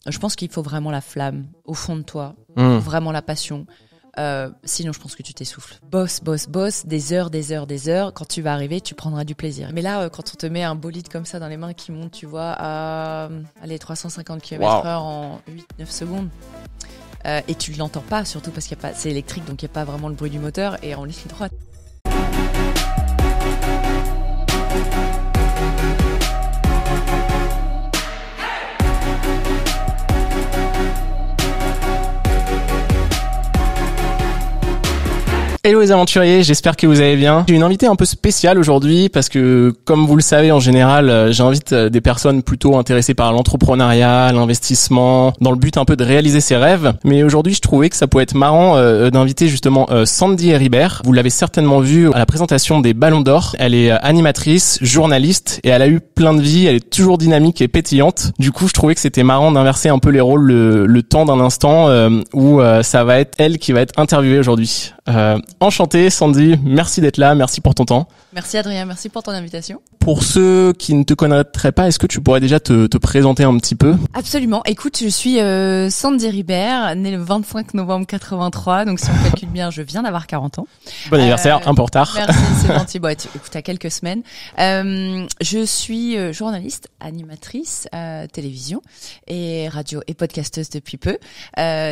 Je pense qu'il faut vraiment la flamme au fond de toi, vraiment la passion. Sinon, je pense que tu t'essouffles. Bosse, des heures. Quand tu vas arriver, tu prendras du plaisir. Mais là, quand on te met un bolide comme ça dans les mains qui monte, tu vois, à 350 km/h en 8-9 secondes. Et tu ne l'entends pas, surtout parce qu'il y a pas, c'est électrique, donc il n'y a pas vraiment le bruit du moteur. Et en ligne droite. Hello les aventuriers, j'espère que vous allez bien. J'ai une invitée un peu spéciale aujourd'hui parce que, comme vous le savez, en général, j'invite des personnes plutôt intéressées par l'entrepreneuriat, l'investissement, dans le but un peu de réaliser ses rêves. Mais aujourd'hui, je trouvais que ça pouvait être marrant d'inviter justement Sandy Heribert. Vous l'avez certainement vue à la présentation des Ballons d'Or. Elle est animatrice, journaliste et elle a eu plein de vie. Elle est toujours dynamique et pétillante. Du coup, je trouvais que c'était marrant d'inverser un peu les rôles le temps d'un instant où ça va être elle qui va être interviewée aujourd'hui. Enchanté Sandy, merci d'être là, merci pour ton temps. Merci Adrien, merci pour ton invitation. Pour ceux qui ne te connaîtraient pas, est-ce que tu pourrais déjà te présenter un petit peu ? Absolument. Écoute, je suis Sandy Heribert, née le 25 novembre 83, donc si on calcule bien, je viens d'avoir 40 ans. Bon anniversaire, un peu en retard. Merci, c'est gentil. Bon, écoute, t'as quelques semaines. Je suis journaliste, animatrice, télévision et radio et podcasteuse depuis peu,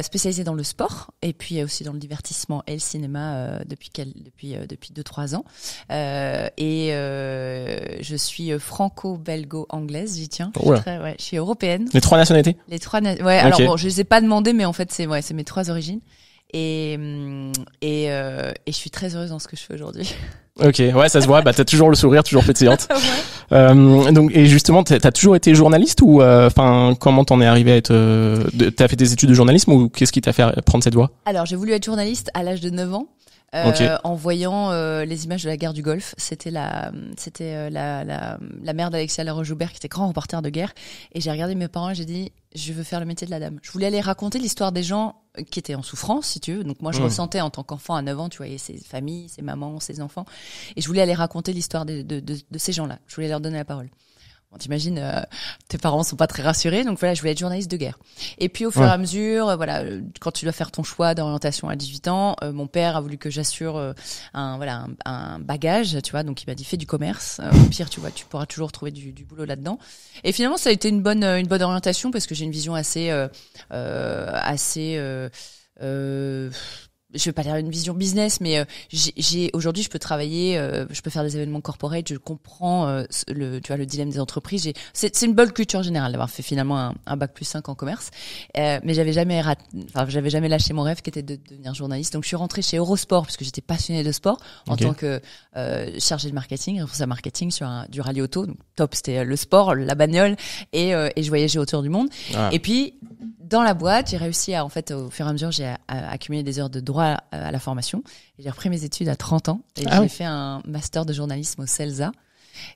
spécialisée dans le sport et puis aussi dans le divertissement et le cinéma depuis 2-3 ans. Je suis franco-belgo-anglaise, j'y tiens. Je suis européenne. Les 3 nationalités. Ouais. Alors bon, je les ai pas demandé, mais en fait c'est mes 3 origines. Et je suis très heureuse dans ce que je fais aujourd'hui. Ok, ouais, ça se voit. Bah, t'as toujours le sourire, toujours pétillante. Ouais. Donc, et justement, t'as toujours été journaliste ou, comment t'en es arrivé à être, t'as fait des études de journalisme ou qu'est-ce qui t'a fait prendre cette voie ? Alors, j'ai voulu être journaliste à l'âge de 9 ans. En voyant les images de la guerre du Golfe, c'était la mère d'Alexia Laroche-Joubert qui était grand reporter de guerre, et j'ai regardé mes parents et j'ai dit je veux faire le métier de la dame. Je voulais aller raconter l'histoire des gens qui étaient en souffrance, si tu veux. Donc moi je ressentais en tant qu'enfant à 9 ans, tu voyais ses familles, ses mamans, ses enfants, et je voulais aller raconter l'histoire de ces gens-là. Je voulais leur donner la parole. Bon, t'imagines, tes parents sont pas très rassurés, donc voilà, je voulais être journaliste de guerre. Et puis au fur et à mesure, quand tu dois faire ton choix d'orientation à 18 ans, mon père a voulu que j'assure un bagage, tu vois, donc il m'a dit fais du commerce. Au pire, tu vois, tu pourras toujours trouver du boulot là-dedans. Et finalement, ça a été une bonne orientation parce que j'ai une vision je vais pas dire une vision business, mais aujourd'hui je peux travailler, je peux faire des événements corporate, je comprends le dilemme des entreprises. C'est une bonne culture générale d'avoir fait finalement un bac+5 en commerce, mais j'avais jamais lâché mon rêve qui était de devenir journaliste. Donc je suis rentrée chez Eurosport parce que j'étais passionnée de sport en tant que chargée de marketing, responsable marketing sur du rallye auto. Donc top, c'était le sport, la bagnole et je voyageais autour du monde. Ah. Et puis dans la boîte, j'ai réussi au fur et à mesure, j'ai accumulé des heures de droit à la formation. J'ai repris mes études à 30 ans et j'ai fait un master de journalisme au CELSA.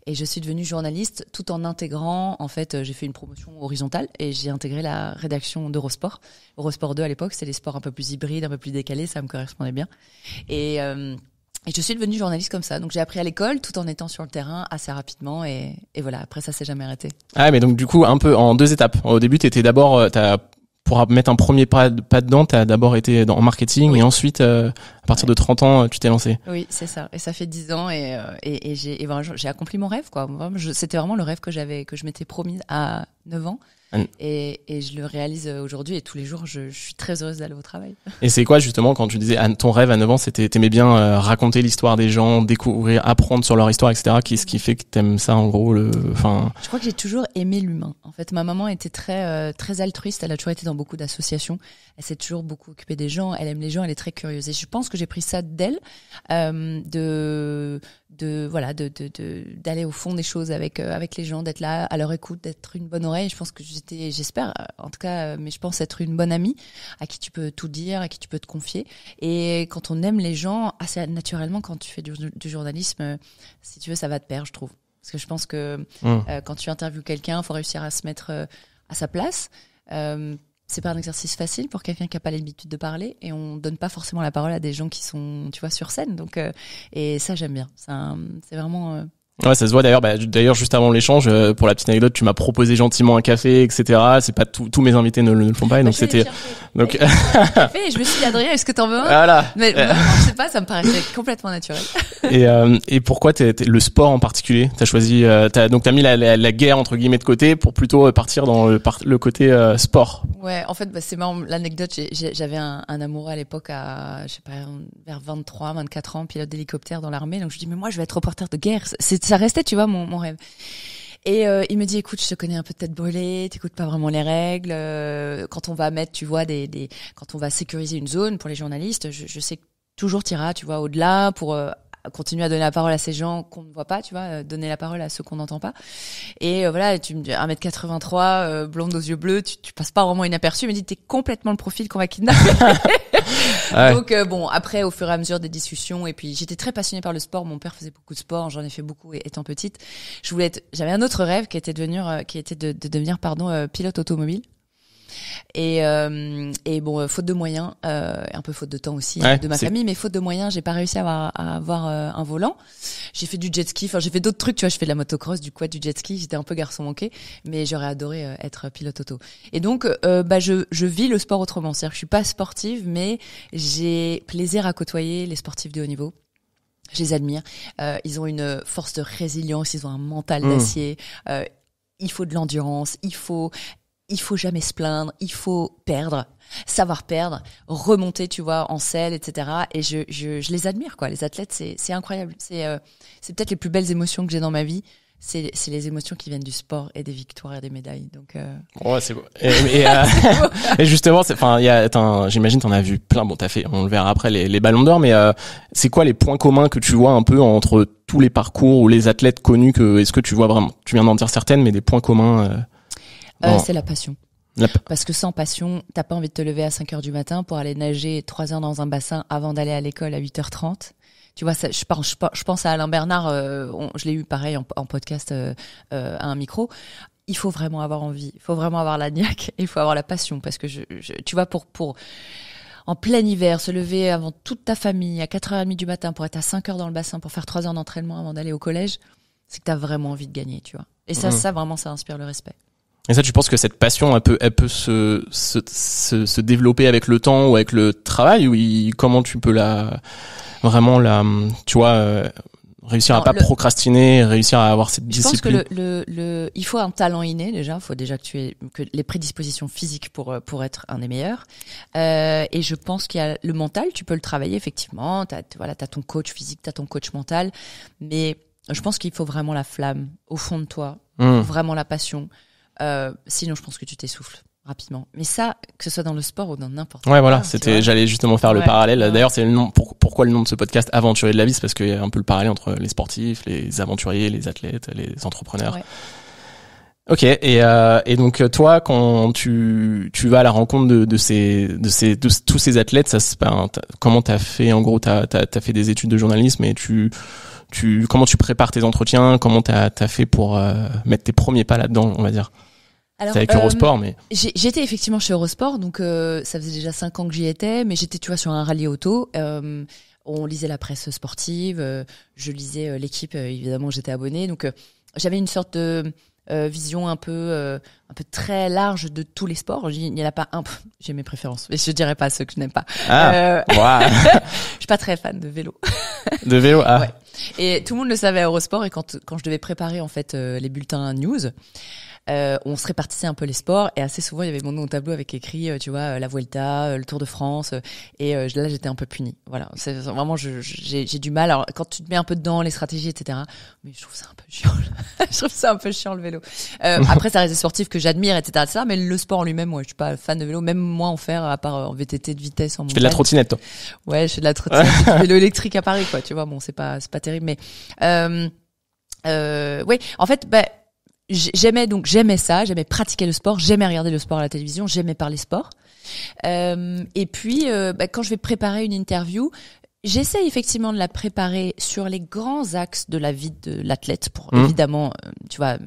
Et je suis devenue journaliste tout en intégrant, j'ai fait une promotion horizontale et j'ai intégré la rédaction d'Eurosport. Eurosport 2 à l'époque, c'était les sports un peu plus hybrides, un peu plus décalés, ça me correspondait bien. Et je suis devenue journaliste comme ça. Donc j'ai appris à l'école tout en étant sur le terrain assez rapidement et voilà, après ça s'est jamais arrêté. Ah mais donc du coup un peu en 2 étapes. Au début t'étais d'abord, pour mettre un premier pas dedans, t'as d'abord été en marketing et ensuite, à partir de 30 ans, tu t'es lancé. Oui, c'est ça. Et ça fait 10 ans et j'ai accompli mon rêve, quoi. C'était vraiment le rêve que je m'étais promis à 9 ans. Et je le réalise aujourd'hui et tous les jours, je suis très heureuse d'aller au travail. Et c'est quoi justement quand tu disais ton rêve à 9 ans, t'aimais bien raconter l'histoire des gens, découvrir, apprendre sur leur histoire, etc. Qu'est-ce qui fait que t'aimes ça en gros Je crois que j'ai toujours aimé l'humain. En fait, ma maman était très altruiste. Elle a toujours été dans beaucoup d'associations. Elle s'est toujours beaucoup occupée des gens. Elle aime les gens. Elle est très curieuse. Et je pense que j'ai pris ça d'elle, d'aller au fond des choses avec les gens, d'être là à leur écoute, d'être une bonne oreille. Je pense que j'espère en tout cas, mais je pense être une bonne amie à qui tu peux tout dire, à qui tu peux te confier. Et quand on aime les gens, assez naturellement, quand tu fais du journalisme, si tu veux, ça va de pair, je trouve. Parce que je pense que quand tu interviews quelqu'un, il faut réussir à se mettre à sa place. C'est pas un exercice facile pour quelqu'un qui a pas l'habitude de parler et on donne pas forcément la parole à des gens qui sont, tu vois, sur scène. Donc et ça j'aime bien. C'est vraiment Ouais, ça se voit d'ailleurs. D'ailleurs, juste avant l'échange, pour la petite anecdote, tu m'as proposé gentiment un café, etc. C'est pas tous mes invités ne le font pas, et donc c'était. Donc. Café, et je me suis dit, Adrien, est-ce que t'en veux un? Voilà. Mais vraiment, je sais pas, ça me paraissait complètement naturel. Et pourquoi le sport en particulier? T'as choisi, t'as mis la guerre entre guillemets de côté pour plutôt partir dans le côté sport. Ouais, en fait, c'est marrant l'anecdote. J'avais un amoureux à l'époque je sais pas, vers 23, 24 ans, pilote d'hélicoptère dans l'armée. Donc je dis, mais moi, je vais être reporter de guerre. Ça restait, tu vois, mon rêve. Et il me dit, écoute, je te connais un peu tête brûlée, t'écoutes pas vraiment les règles. Quand on va mettre, tu vois, quand on va sécuriser une zone pour les journalistes, je sais que toujours t'iras, tu vois, au-delà pour continuer à donner la parole à ces gens qu'on ne voit pas, tu vois, donner la parole à ceux qu'on n'entend pas. Et voilà, tu me dis 1m83, blonde aux yeux bleus, tu passes pas vraiment inaperçu. Il me dit, t'es complètement le profil qu'on va kidnapper. Ouais. Donc bon, après, au fur et à mesure des discussions, et puis j'étais très passionnée par le sport. Mon père faisait beaucoup de sport, j'en ai fait beaucoup étant petite. J'avais un autre rêve qui était de devenir pilote automobile. Et bon, faute de moyens, un peu faute de temps aussi, de ma famille, mais faute de moyens, j'ai pas réussi à avoir un volant. J'ai fait du jet ski, enfin j'ai fait d'autres trucs, tu vois, je fais de la motocross, du quad, du jet ski, j'étais un peu garçon manqué, mais j'aurais adoré être pilote auto. Et donc je vis le sport autrement, c'est-à-dire que je suis pas sportive, mais j'ai plaisir à côtoyer les sportifs de haut niveau. Je les admire, ils ont une force de résilience, ils ont un mental d'acier, il faut de l'endurance, il faut jamais se plaindre, il faut savoir perdre, remonter, tu vois, en selle, etc. Et je les admire, quoi. Les athlètes, c'est incroyable. C'est peut-être les plus belles émotions que j'ai dans ma vie. C'est les émotions qui viennent du sport et des victoires et des médailles. Donc ouais, c'est beau. Et justement, j'imagine t'en as vu plein. Bon, on le verra après les ballons d'or, mais c'est quoi les points communs que tu vois un peu entre tous les parcours ou les athlètes connus est-ce que tu vois vraiment? Tu viens d'en dire certaines, mais des points communs. C'est la passion. Parce que sans passion, t'as pas envie de te lever à 5 heures du matin pour aller nager 3 heures dans un bassin avant d'aller à l'école à 8h30. Tu vois, je pense à Alain Bernard, je l'ai eu pareil en podcast à un micro. Il faut vraiment avoir envie, il faut vraiment avoir la niaque et il faut avoir la passion. Parce que tu vois, pour en plein hiver, se lever avant toute ta famille à 4h30 du matin pour être à 5 heures dans le bassin pour faire 3 heures d'entraînement avant d'aller au collège, c'est que t'as vraiment envie de gagner, tu vois. Et ça vraiment, ça inspire le respect. Et ça, tu penses que cette passion, elle peut se développer avec le temps ou avec le travail, ou comment tu peux réussir à pas procrastiner, réussir à avoir cette discipline? Je pense que il faut un talent inné déjà. Il faut déjà que les prédispositions physiques pour être un des meilleurs. Et je pense qu'il y a le mental. Tu peux le travailler effectivement. T'as ton coach physique, t'as ton coach mental. Mais je pense qu'il faut vraiment la flamme au fond de toi, vraiment la passion. Sinon, je pense que tu t'essouffles rapidement. Mais ça, que ce soit dans le sport ou dans n'importe quoi. Ouais, voilà. J'allais justement faire le parallèle. Ouais. D'ailleurs, c'est le nom. Pourquoi le nom de ce podcast, Aventurier de la vie? C'est parce qu'il y a un peu le parallèle entre les sportifs, les aventuriers, les athlètes, les entrepreneurs. Ouais. Ok. Et donc, toi, quand tu vas à la rencontre de tous ces athlètes, comment t'as fait? En gros, t'as fait des études de journalisme et comment tu prépares tes entretiens? Comment t'as fait pour mettre tes premiers pas là-dedans, on va dire? Alors, c'est avec Eurosport, mais j'étais effectivement chez Eurosport, donc ça faisait déjà 5 ans que j'y étais, mais j'étais, tu vois, sur un rallye auto. On lisait la presse sportive, je lisais l'équipe, évidemment, j'étais abonnée, donc j'avais une sorte de vision un peu très large de tous les sports. Il n'y en a pas un. J'ai mes préférences, mais je dirais pas ceux que je n'aime pas. Wow. Je suis pas très fan de vélo. De vélo, ah. Ouais. Et tout le monde le savait à Eurosport, et quand je devais préparer en fait les bulletins news, on se répartissait un peu les sports, et assez souvent il y avait mon nom au tableau avec écrit tu vois, la Vuelta, le Tour de France, et là j'étais un peu punie. Voilà, c'est vraiment j'ai du mal. Alors quand tu te mets un peu dedans les stratégies, etc., mais je trouve ça un peu chiant. Je trouve ça un peu chiant le vélo. Après ça reste des sportifs que j'admire, etc., mais le sport en lui-même, moi je suis pas fan de vélo, même moi en faire, à part en VTT de vitesse, en montagne. Tu fais de la trottinette, toi? Ouais, je fais de la trottinette, du vélo électrique à Paris, quoi. Tu vois, bon, c'est pas terrible, mais ouais, en fait, j'aimais ça, j'aimais pratiquer le sport, j'aimais regarder le sport à la télévision, j'aimais parler sport. Et puis, quand je vais préparer une interview, j'essaie effectivement de la préparer sur les grands axes de la vie de l'athlète pour évidemment, tu vois,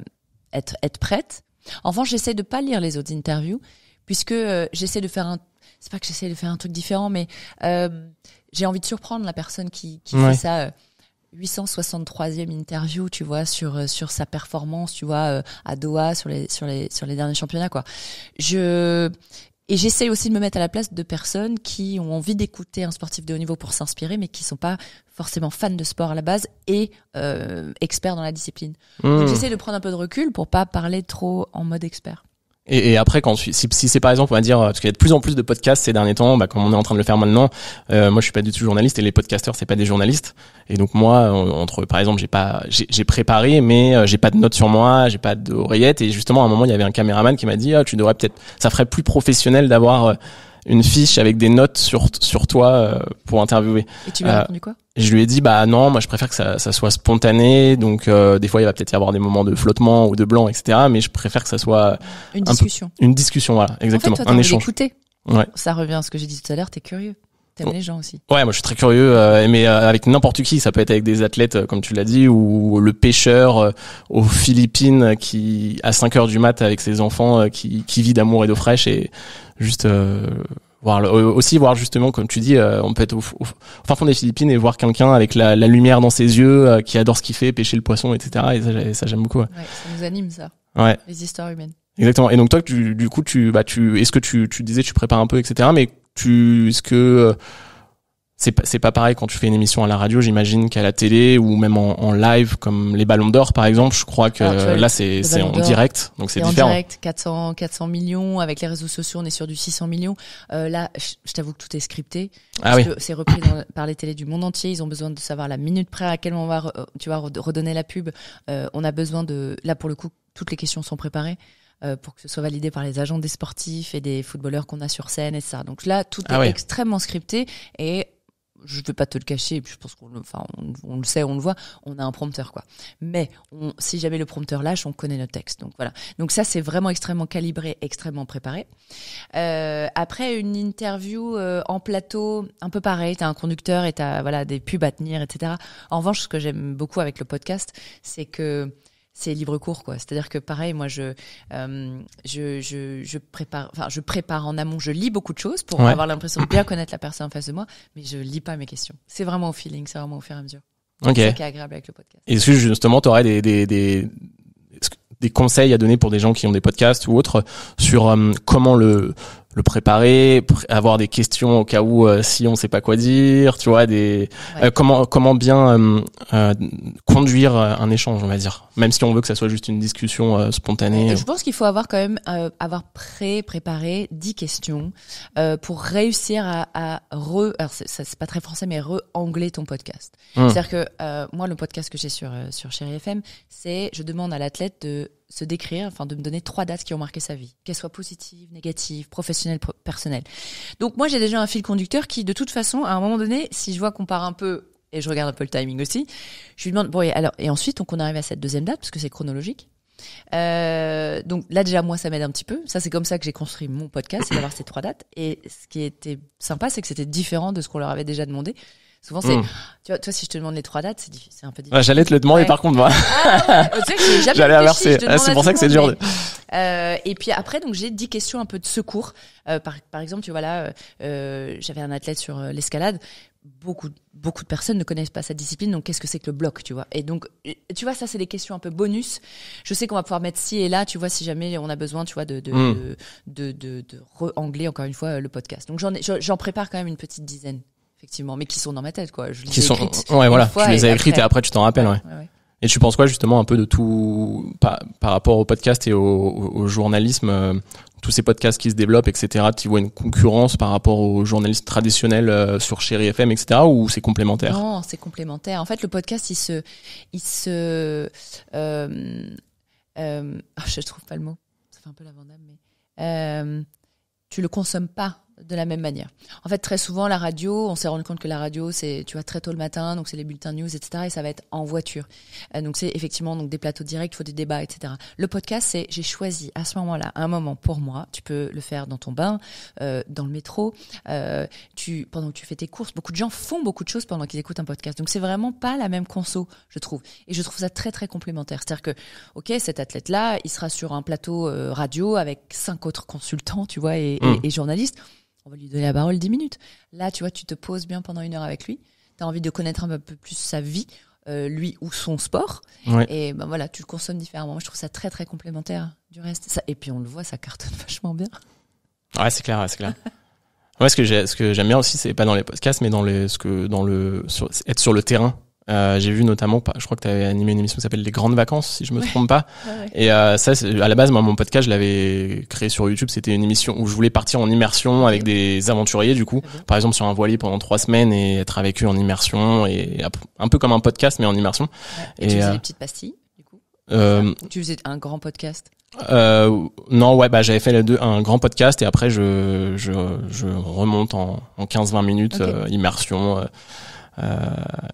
être prête. En revanche, j'essaie de pas lire les autres interviews, puisque j'essaie de faire c'est pas que j'essaie de faire un truc différent, mais j'ai envie de surprendre la personne qui fait ça. 863e interview, tu vois, sur sa performance, tu vois, à Doha, sur les derniers championnats, quoi. Et j'essaye aussi de me mettre à la place de personnes qui ont envie d'écouter un sportif de haut niveau pour s'inspirer, mais qui sont pas forcément fans de sport à la base et experts dans la discipline. Donc j'essaie de prendre un peu de recul pour pas parler trop en mode expert. Et après, si c'est par exemple, on va dire, parce qu'il y a de plus en plus de podcasts ces derniers temps, comme on est en train de le faire maintenant, moi je suis pas du tout journaliste et les podcasteurs c'est pas des journalistes. Et donc moi, par exemple, j'ai préparé, mais j'ai pas de notes sur moi, j'ai pas d'oreillette. Et justement, à un moment, il y avait un caméraman qui m'a dit, tu devrais peut-être, ça ferait plus professionnel d'avoir une fiche avec des notes sur toi pour interviewer. Et tu lui as répondu quoi? Je lui ai dit non, moi je préfère que ça soit spontané, donc des fois il va peut-être y avoir des moments de flottement ou de blanc, etc. Mais je préfère que ça soit une discussion. Une discussion, voilà, exactement, en fait, toi, un échange. D'écouter. Ouais. Ça revient à ce que j'ai dit tout à l'heure. T'es curieux. T'aimes les gens aussi. Ouais, moi je suis très curieux, mais avec n'importe qui. Ça peut être avec des athlètes, comme tu l'as dit, ou le pêcheur aux Philippines qui à 5 heures du mat avec ses enfants qui vit d'amour et d'eau fraîche et juste voir justement, comme tu dis, on peut être au fin fond des Philippines et voir quelqu'un avec la lumière dans ses yeux, qui adore ce qu'il fait, pêcher le poisson, etc. Et ça j'aime beaucoup. Ouais, ça nous anime, ça. Ouais. Les histoires humaines. Exactement. Et donc toi, du coup, est-ce que tu disais, tu prépares un peu, etc. Mais est-ce que c'est pas pareil quand tu fais une émission à la radio, j'imagine, qu'à la télé ou même en live comme les Ballons d'Or par exemple. Je crois que là c'est en direct, donc c'est différent. En direct, 400 millions, avec les réseaux sociaux on est sur du 600 millions. Là je t'avoue que tout est scripté parce que c'est repris par les télés du monde entier. Ils ont besoin de savoir la minute près à quel moment on va redonner la pub. On a besoin là pour le coup toutes les questions sont préparées. Pour que ce soit validé par les agents des sportifs et des footballeurs qu'on a sur scène et ça. Donc là, tout est extrêmement scripté et je ne vais pas te le cacher, je pense qu'on le sait, on le voit, on a un prompteur, quoi. Mais si jamais le prompteur lâche, on connaît notre texte. Donc voilà. Donc ça, c'est vraiment extrêmement calibré, extrêmement préparé. Après, une interview en plateau, un peu pareil, t'as un conducteur et t'as des pubs à tenir, etc. En revanche, ce que j'aime beaucoup avec le podcast, c'est que c'est libre cours, quoi. C'est-à-dire que pareil, moi je prépare en amont, je lis beaucoup de choses pour avoir l'impression de bien connaître la personne en face de moi, mais je lis pas mes questions. C'est vraiment au feeling, c'est vraiment au fur et à mesure. Okay. C'est ça qui est agréable avec le podcast. Est-ce que justement tu aurais des conseils à donner pour des gens qui ont des podcasts ou autres sur comment le préparer, avoir des questions au cas où si on sait pas quoi dire, tu vois, comment bien conduire un échange, on va dire, même si on veut que ça soit juste une discussion spontanée. Je pense qu'il faut avoir quand même préparé 10 questions pour réussir alors c'est pas très français, mais re-angler ton podcast. C'est-à-dire que moi le podcast que j'ai sur Chéri FM, c'est je demande à l'athlète de se décrire, de me donner 3 dates qui ont marqué sa vie, qu'elles soient positives, négatives, professionnelles, personnelles. Donc moi j'ai déjà un fil conducteur qui de toute façon à un moment donné, si je vois qu'on part un peu et je regarde un peu le timing aussi, je lui demande et ensuite donc on arrive à cette deuxième date parce que c'est chronologique. Donc là déjà moi ça m'aide un petit peu. Ça c'est comme ça que j'ai construit mon podcast, c'est d'avoir ces 3 dates. Et ce qui était sympa, c'est que c'était différent de ce qu'on leur avait déjà demandé. Souvent, c'est, tu vois, toi, si je te demande les 3 dates, c'est un peu difficile. J'allais te le demander, par contre, moi. Tu sais que j'ai jamais j'allais inverser. C'est pour ça que c'est dur. Et puis après, donc, j'ai 10 questions un peu de secours. Par exemple, tu vois là, j'avais un athlète sur l'escalade. Beaucoup de personnes ne connaissent pas cette discipline, donc qu'est-ce que c'est que le bloc, tu vois. Et donc, tu vois, ça, c'est des questions un peu bonus. Je sais qu'on va pouvoir mettre ci et là, tu vois, si jamais on a besoin, tu vois, de re-angler, encore une fois, le podcast. Donc, j'en prépare quand même une petite dizaine. Effectivement, mais qui sont dans ma tête, quoi. Je les ai écrites. Ouais, voilà. Tu les as écrites et après tu t'en rappelles, ouais. Et tu penses quoi, justement, un peu de tout, par rapport au podcast et au journalisme, tous ces podcasts qui se développent, etc. Tu vois une concurrence par rapport aux journalistes traditionnels sur Chéri FM, etc. ou c'est complémentaire? Non, c'est complémentaire. En fait, le podcast, je trouve pas le mot. Ça fait un peu la Vandame, mais, tu le consommes pas de la même manière. En fait, très souvent, la radio, on s'est rendu compte que la radio, c'est, tu vois, très tôt le matin, donc c'est les bulletins news, etc. Et ça va être en voiture. Donc c'est effectivement donc des plateaux directs, il faut des débats, etc. Le podcast, c'est, j'ai choisi à ce moment-là, un moment pour moi. Tu peux le faire dans ton bain, dans le métro, pendant que tu fais tes courses. Beaucoup de gens font beaucoup de choses pendant qu'ils écoutent un podcast. Donc c'est vraiment pas la même conso, je trouve. Et je trouve ça très très complémentaire. C'est-à-dire que, ok, cet athlète-là, il sera sur un plateau radio avec 5 autres consultants, tu vois, et journalistes. On va lui donner la parole 10 minutes. Là, tu vois, tu te poses bien pendant 1 heure avec lui. Tu as envie de connaître un peu plus sa vie. lui ou son sport. Ouais. Et ben voilà, tu le consommes différemment. Moi, je trouve ça très très complémentaire du reste. Ça, et puis on le voit, ça cartonne vachement bien. Ouais, c'est clair. Ouais, ce que j'aime bien aussi, c'est pas dans les podcasts, mais être sur le terrain. J'ai vu notamment, je crois que tu avais animé une émission qui s'appelle Les Grandes Vacances, si je me trompe pas. Ouais. Et ça, à la base, moi, mon podcast, je l'avais créé sur YouTube. C'était une émission où je voulais partir en immersion avec des aventuriers, du coup. Par exemple, sur un voilier pendant 3 semaines et être avec eux en immersion, et un peu comme un podcast, mais en immersion. Ouais. Et tu faisais des petites pastilles, du coup. Ou tu faisais un grand podcast. Non, ouais, bah j'avais fait les deux, un grand podcast, et après je remonte en 15-20 minutes, Okay. Immersion.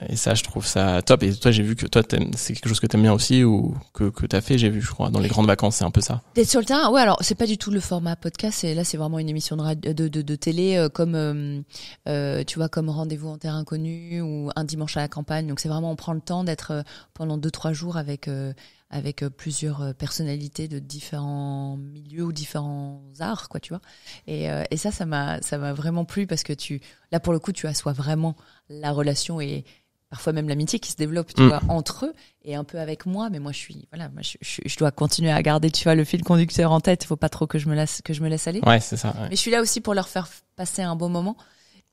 Et ça, je trouve ça top. Et toi, j'ai vu que toi, c'est quelque chose que t'aimes bien aussi, ou que t'as fait, j'ai vu, je crois, dans les grandes vacances, c'est un peu ça. D'être sur le terrain, ouais. Alors, c'est pas du tout le format podcast. C'est vraiment une émission de télé, comme tu vois, comme Rendez-vous en terre inconnue ou Un dimanche à la campagne. Donc, c'est vraiment, on prend le temps d'être pendant 2-3 jours avec plusieurs personnalités de différents milieux ou différents arts, quoi, tu vois. Et ça m'a vraiment plu, parce que là, pour le coup, tu assois vraiment la relation et parfois même l'amitié qui se développe, tu vois, entre eux, et un peu avec moi. Mais moi, je dois continuer à garder, tu vois, le fil conducteur en tête. Il faut pas trop que je me laisse aller. Ouais, c'est ça. Ouais. Mais je suis là aussi pour leur faire passer un bon moment.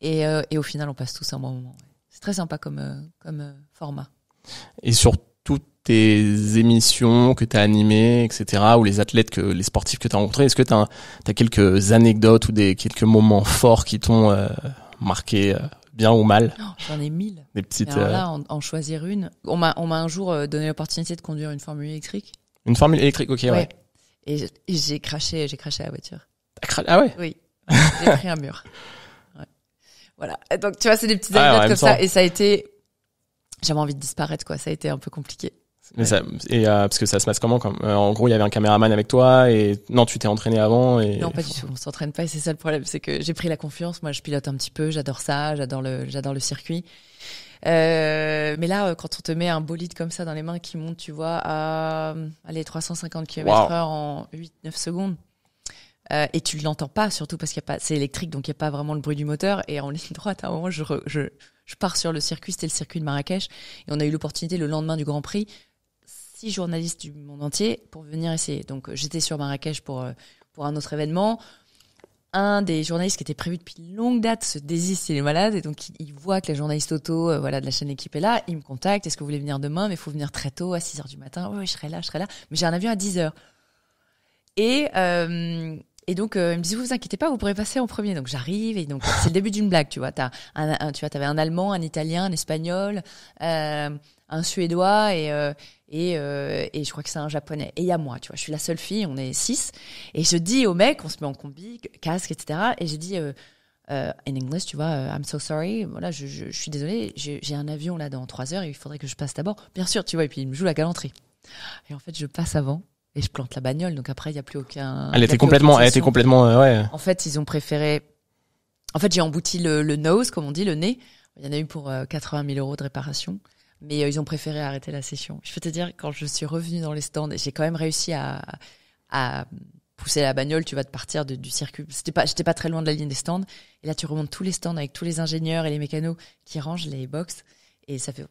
Et au final, on passe tous un bon moment. Ouais. C'est très sympa comme format. Et sur toutes tes émissions que t'as animées, etc., ou les sportifs que t'as rencontrés, est-ce que t'as quelques anecdotes ou quelques moments forts qui t'ont marqué, bien ou mal? Oh, j'en ai 1000. Des petites. Alors là, en choisir une. On m'a un jour donné l'opportunité de conduire une formule électrique. Une formule électrique, ok, ouais. Et j'ai craché la voiture. Ah ouais? Oui. J'ai pris un mur. Ouais. Voilà. Et donc, tu vois, c'est des petites anecdotes comme ça. Et ça a été, j'avais envie de disparaître, quoi. Ça a été un peu compliqué. Mais parce que ça se passe comment, en gros, il y avait un caméraman avec toi, et non, tu t'es entraîné avant, et non, pas du tout, on s'entraîne pas, et c'est ça le problème, c'est que j'ai pris la confiance. Moi, je pilote un petit peu, j'adore ça, j'adore le circuit. Mais là, quand on te met un bolide comme ça dans les mains qui monte, tu vois, à 350 km/h en 8-9 secondes, et tu l'entends pas, surtout parce qu'il y a pas, c'est électrique, donc il y a pas vraiment le bruit du moteur. Et en ligne droite, à un moment, je pars sur le circuit, c'était le circuit de Marrakech, et on a eu l'opportunité le lendemain du Grand Prix, 6 journalistes du monde entier pour venir essayer. Donc j'étais sur Marrakech pour un autre événement. Un des journalistes qui était prévu depuis longue date se désiste, il est malade, et donc il voit que la journaliste auto de la chaîne Équipe est là, il me contacte: est-ce que vous voulez venir demain? Mais il faut venir très tôt, à 6h du matin. Oui, je serai là. Mais j'ai un avion à 10h. Et donc il me dit: vous inquiétez pas, vous pourrez passer en premier. Donc j'arrive, et donc c'est le début d'une blague, tu vois. T'avais un Allemand, un Italien, un Espagnol, un Suédois et je crois que c'est un Japonais. Et il y a moi, tu vois, je suis la seule fille, on est 6. Et je dis au mec, on se met en combi, casque, etc. Et j'ai dit in English, tu vois, I'm so sorry, voilà, je suis désolée, j'ai un avion là dans 3 heures et il faudrait que je passe d'abord. Bien sûr, tu vois, et puis il me joue la galanterie. Et en fait, je passe avant. Et je plante la bagnole, donc après il y a plus aucun. Elle était complètement, ouais. En fait, ils ont préféré. En fait, j'ai embouti le nose, comme on dit, le nez. Il y en a eu pour 80 000 € de réparation, mais ils ont préféré arrêter la session. Je peux te dire, quand je suis revenue dans les stands, et j'ai quand même réussi à pousser la bagnole, tu vas te partir du circuit. J'étais pas très loin de la ligne des stands. Et là, tu remontes tous les stands avec tous les ingénieurs et les mécanos qui rangent les box, et ça fait.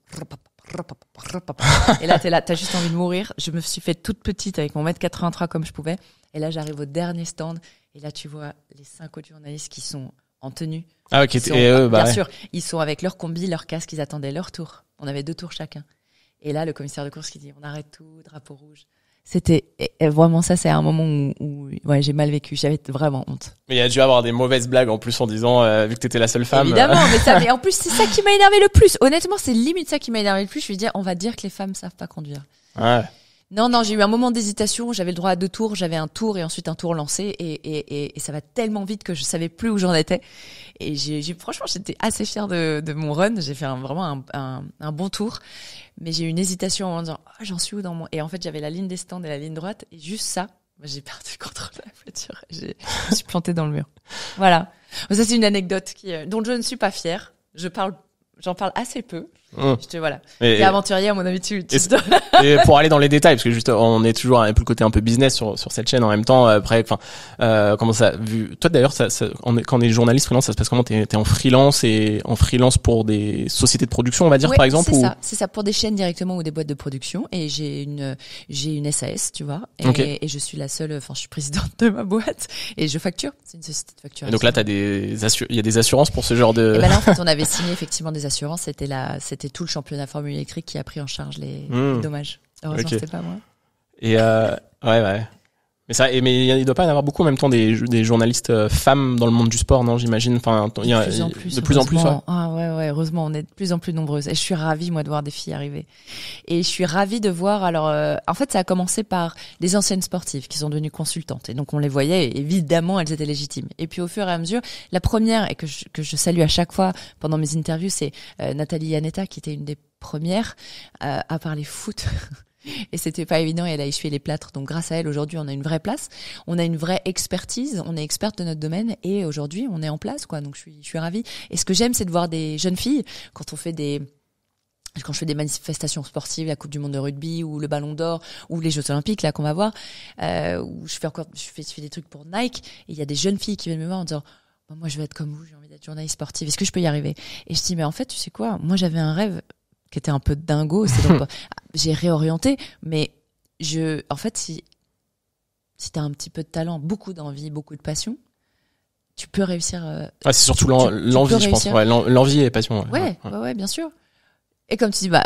Et là, t'as juste envie de mourir. Je me suis fait toute petite avec mon 1m83 comme je pouvais. Et là, j'arrive au dernier stand. Et là, tu vois les 5 autres journalistes qui sont en tenue. Ah, ok. Bien sûr, ils sont avec leur combi, leur casque, ils attendaient leur tour. On avait 2 tours chacun. Et là, le commissaire de course qui dit: on arrête tout, drapeau rouge. C'était vraiment ça, c'est un moment où ouais, j'ai mal vécu, j'avais vraiment honte. Mais il y a dû avoir des mauvaises blagues en plus en disant vu que t'étais la seule femme. Évidemment, mais en plus c'est ça qui m'a énervé le plus. Honnêtement, c'est limite ça qui m'a énervé le plus. Je vais dire, on va dire que les femmes savent pas conduire. Ouais. Non, j'ai eu un moment d'hésitation. J'avais le droit à 2 tours. J'avais un tour et ensuite un tour lancé. Et ça va tellement vite que je savais plus où j'en étais. Et franchement, j'étais assez fière de mon run. J'ai fait vraiment un bon tour. Mais j'ai eu une hésitation en me disant: oh, j'en suis où dans mon... Et en fait, j'avais la ligne des stands et la ligne droite. Et juste ça, j'ai perdu le contrôle de la voiture. Je me suis plantée dans le mur. Voilà. Ça, c'est une anecdote dont je ne suis pas fière. J'en parle assez peu. Voilà. Et aventurier, à mon avis, et pour aller dans les détails, parce que juste, on est toujours un peu le côté un peu business sur cette chaîne en même temps. Après, comment ça, toi d'ailleurs, quand on est journaliste freelance, ça se passe comment? T'es en freelance et en freelance pour des sociétés de production, on va dire, par exemple? C'est ça, pour des chaînes directement ou des boîtes de production. Et j'ai une SAS, tu vois. Et je suis la seule, je suis présidente de ma boîte et je facture. C'est une société de facturation. Et donc là, il y a des assurances pour ce genre de... Et ben là, en fait, on avait signé effectivement des assurances. C'était tout le championnat Formule électrique qui a pris en charge les dommages. Heureusement, c'était pas moi. Et ouais. Mais il doit pas y en avoir beaucoup en même temps des journalistes femmes dans le monde du sport, non, j'imagine. Enfin, il y a de plus en plus. Ouais. Ah ouais, heureusement, on est de plus en plus nombreuses. Et je suis ravie, moi, de voir des filles arriver. Et je suis ravie de voir. Alors, en fait, ça a commencé par des anciennes sportives qui sont devenues consultantes. Et donc, on les voyait. Et évidemment, elles étaient légitimes. Et puis, au fur et à mesure, la première et que je salue à chaque fois pendant mes interviews, c'est Nathalie Yanetta, qui était une des premières à parler foot. Et c'était pas évident, et elle a essuyé les plâtres. Donc grâce à elle, aujourd'hui, on a une vraie place, on a une vraie expertise, on est experte de notre domaine, et aujourd'hui, on est en place, quoi. Donc je suis ravie. Et ce que j'aime, c'est de voir des jeunes filles quand je fais des manifestations sportives, la Coupe du Monde de rugby ou le Ballon d'Or ou les Jeux Olympiques là qu'on va voir, où je fais des trucs pour Nike, et il y a des jeunes filles qui viennent me voir en disant moi je veux être comme vous, j'ai envie d'être journaliste sportive, est-ce que je peux y arriver? Et je dis mais en fait tu sais quoi, moi j'avais un rêve qui était un peu dingo, c'est donc j'ai réorienté, mais en fait si t'as un petit peu de talent, beaucoup d'envie, beaucoup de passion, tu peux réussir. C'est surtout l'envie, je pense. Ouais, l'envie et passion. Ouais, bien sûr. Et comme tu dis,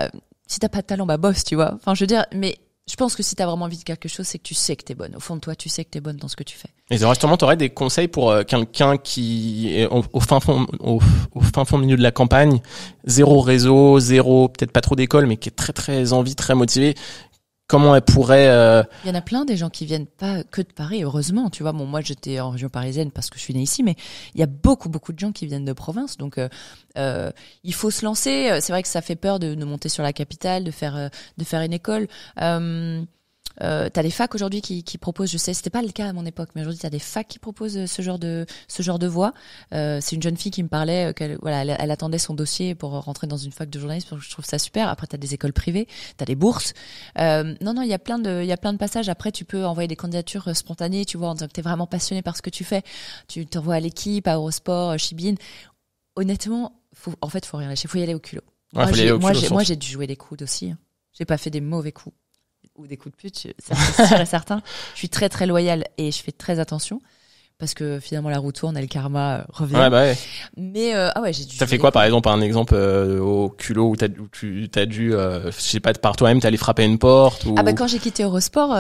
si t'as pas de talent, bosse, tu vois. Enfin, je veux dire, mais je pense que si t'as vraiment envie de quelque chose, c'est que tu sais que t'es bonne. Au fond de toi, tu sais que t'es bonne dans ce que tu fais. Et justement, t'aurais des conseils pour quelqu'un qui est au fin fond milieu de la campagne, zéro réseau, peut-être pas trop d'école, mais qui est très très envie, très motivé. Comment elle pourrait... Il y en a plein des gens qui viennent pas que de Paris, heureusement. Tu vois, moi j'étais en région parisienne parce que je suis née ici, mais il y a beaucoup de gens qui viennent de province. Donc il faut se lancer. C'est vrai que ça fait peur de monter sur la capitale, de faire une école. T'as des facs aujourd'hui qui proposent, je sais, c'était pas le cas à mon époque, mais aujourd'hui t'as des facs qui proposent ce genre de voie. C'est une jeune fille qui me parlait elle attendait son dossier pour rentrer dans une fac de journalisme, parce que je trouve ça super. Après t'as des écoles privées, t'as des bourses. Non, il y a plein de passages. Après tu peux envoyer des candidatures spontanées, tu vois, en disant que t'es vraiment passionné par ce que tu fais. Tu t'envoies à l'équipe, à Eurosport, Chibin. Honnêtement, faut rien lâcher, faut y aller au culot. Moi j'ai dû jouer des coudes aussi. J'ai pas fait des mauvais coups ou des coups de pute, ça c'est sûr et certain. Je suis très très loyale et je fais très attention parce que finalement la roue tourne et le karma revient. Ouais. Mais j'ai dû. T'as fait quoi par exemple, un exemple au culot où tu t'as dû, je sais pas, par toi-même t'allais frapper une porte ou... Quand j'ai quitté Eurosport,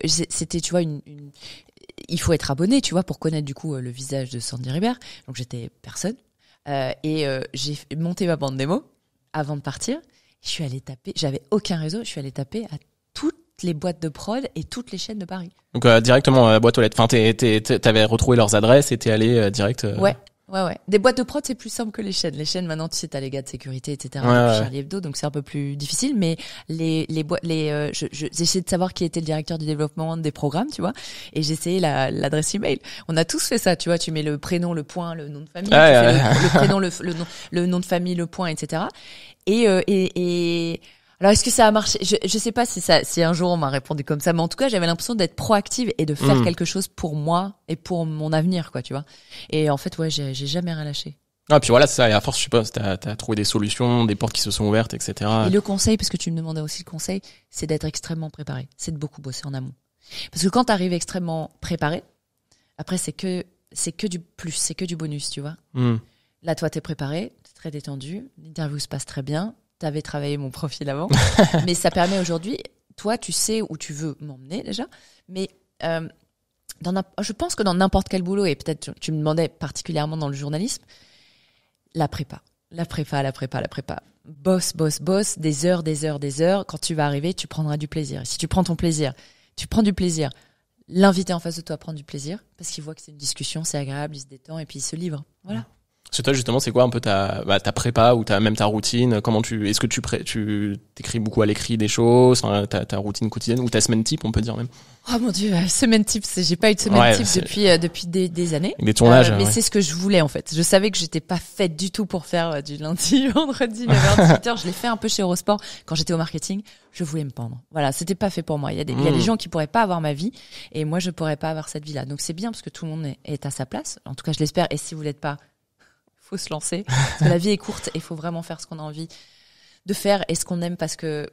c'était, tu vois, il faut être abonné, tu vois, pour connaître du coup le visage de Sandy Ribert. Donc j'étais personne et j'ai monté ma bande démo avant de partir. Je suis allée taper, j'avais aucun réseau, je suis allée taper à toutes les boîtes de prod et toutes les chaînes de Paris. Donc directement à la boîte aux lettres. Enfin, t'avais retrouvé leurs adresses et t'es allé direct. Ouais. Des boîtes de prod, c'est plus simple que les chaînes. Les chaînes, maintenant, tu sais, t'as les gars de sécurité, etc. Charlie Hebdo, donc c'est un peu plus difficile. Mais les boîtes, j'essayais de savoir qui était le directeur du développement des programmes, tu vois. Et j'essayais l'adresse email. On a tous fait ça, tu vois. Tu mets le prénom, le point, le nom de famille. Le prénom, le nom de famille, le point, etc. Et alors, est-ce que ça a marché? Je sais pas si un jour on m'a répondu comme ça, mais en tout cas, j'avais l'impression d'être proactive et de faire quelque chose pour moi et pour mon avenir, quoi, tu vois. Et en fait, j'ai jamais rien lâché. Ah, puis voilà, c'est ça. Et à force, je suppose, t'as trouvé des solutions, des portes qui se sont ouvertes, etc. Et le conseil, parce que tu me demandais aussi le conseil, c'est d'être extrêmement préparé. C'est de beaucoup bosser en amont. Parce que quand t'arrives extrêmement préparé, après, c'est que du plus, c'est que du bonus, tu vois. Là, toi, t'es préparé, t'es très détendu, l'interview se passe très bien. T'avais travaillé mon profil avant, mais ça permet aujourd'hui, toi, tu sais où tu veux m'emmener déjà, mais je pense que dans n'importe quel boulot, et peut-être tu me demandais particulièrement dans le journalisme, la prépa. Bosse, des heures. Quand tu vas arriver, tu prendras du plaisir. Et si tu prends du plaisir. L'invité en face de toi prend du plaisir, parce qu'il voit que c'est une discussion, c'est agréable, il se détend, et puis il se livre. Voilà. Parce que toi, justement, c'est quoi un peu ta prépa ou même ta routine? Est-ce que tu t'écris beaucoup à l'écrit des choses, enfin, ta routine quotidienne ou ta semaine type, on peut dire même? Oh mon Dieu, semaine type, j'ai pas eu de semaine type depuis des années. Des tournages. Mais c'est ce que je voulais, en fait. Je savais que j'étais pas faite du tout pour faire du lundi, vendredi, 9h, 18h. Je l'ai fait un peu chez Eurosport quand j'étais au marketing. Je voulais me pendre. Voilà. C'était pas fait pour moi. Il y a des gens qui pourraient pas avoir ma vie et moi, je pourrais pas avoir cette vie-là. Donc c'est bien parce que tout le monde est à sa place. En tout cas, je l'espère. Et si vous l'êtes pas, faut se lancer. Parce que la vie est courte et il faut vraiment faire ce qu'on a envie de faire et ce qu'on aime parce que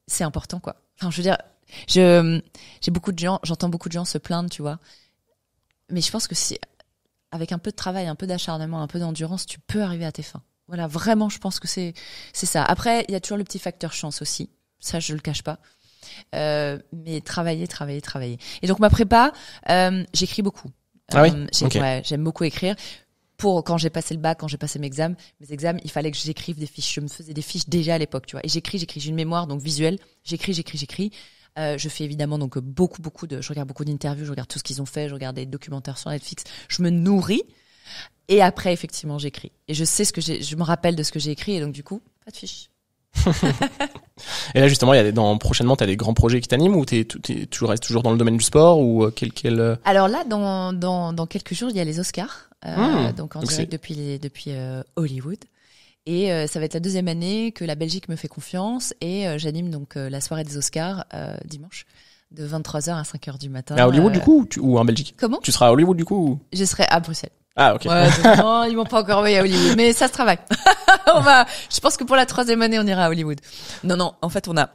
c'est important, quoi. Enfin, je veux dire, j'ai beaucoup de gens, j'entends beaucoup de gens se plaindre, tu vois. Mais je pense que si, avec un peu de travail, un peu d'acharnement, un peu d'endurance, tu peux arriver à tes fins. Voilà, vraiment, je pense que c'est ça. Après, il y a toujours le petit facteur chance aussi. Ça, je le cache pas. Mais travailler. Et donc, ma prépa, j'écris beaucoup. Ah oui? Ouais, j'aime beaucoup écrire. Pour quand j'ai passé le bac, quand j'ai passé mes examens, il fallait que j'écrive des fiches. Je me faisais des fiches déjà à l'époque, tu vois. Et j'écris. J'ai une mémoire donc visuelle. J'écris. Je fais évidemment donc beaucoup je regarde beaucoup d'interviews, je regarde tout ce qu'ils ont fait, je regarde des documentaires sur Netflix. Je me nourris. Et après, effectivement, j'écris. Et je sais je me rappelle de ce que j'ai écrit. Et donc, du coup, pas de fiches. Et là, justement, prochainement, t'as des grands projets qui t'animent ou tu restes toujours dans le domaine du sport ou quel... Alors là, dans quelques jours, il y a les Oscars. Donc en direct depuis Hollywood. Et ça va être la deuxième année que la Belgique me fait confiance et j'anime donc la soirée des Oscars dimanche de 23h à 5h du matin. À Hollywood du coup ou en Belgique? Comment? Tu seras à Hollywood du coup? Je serai à Bruxelles. Ah ok. Ouais, donc, non, ils m'ont pas encore envoyé à Hollywood, mais ça se travaille. Je pense que pour la troisième année on ira à Hollywood. Non, en fait on a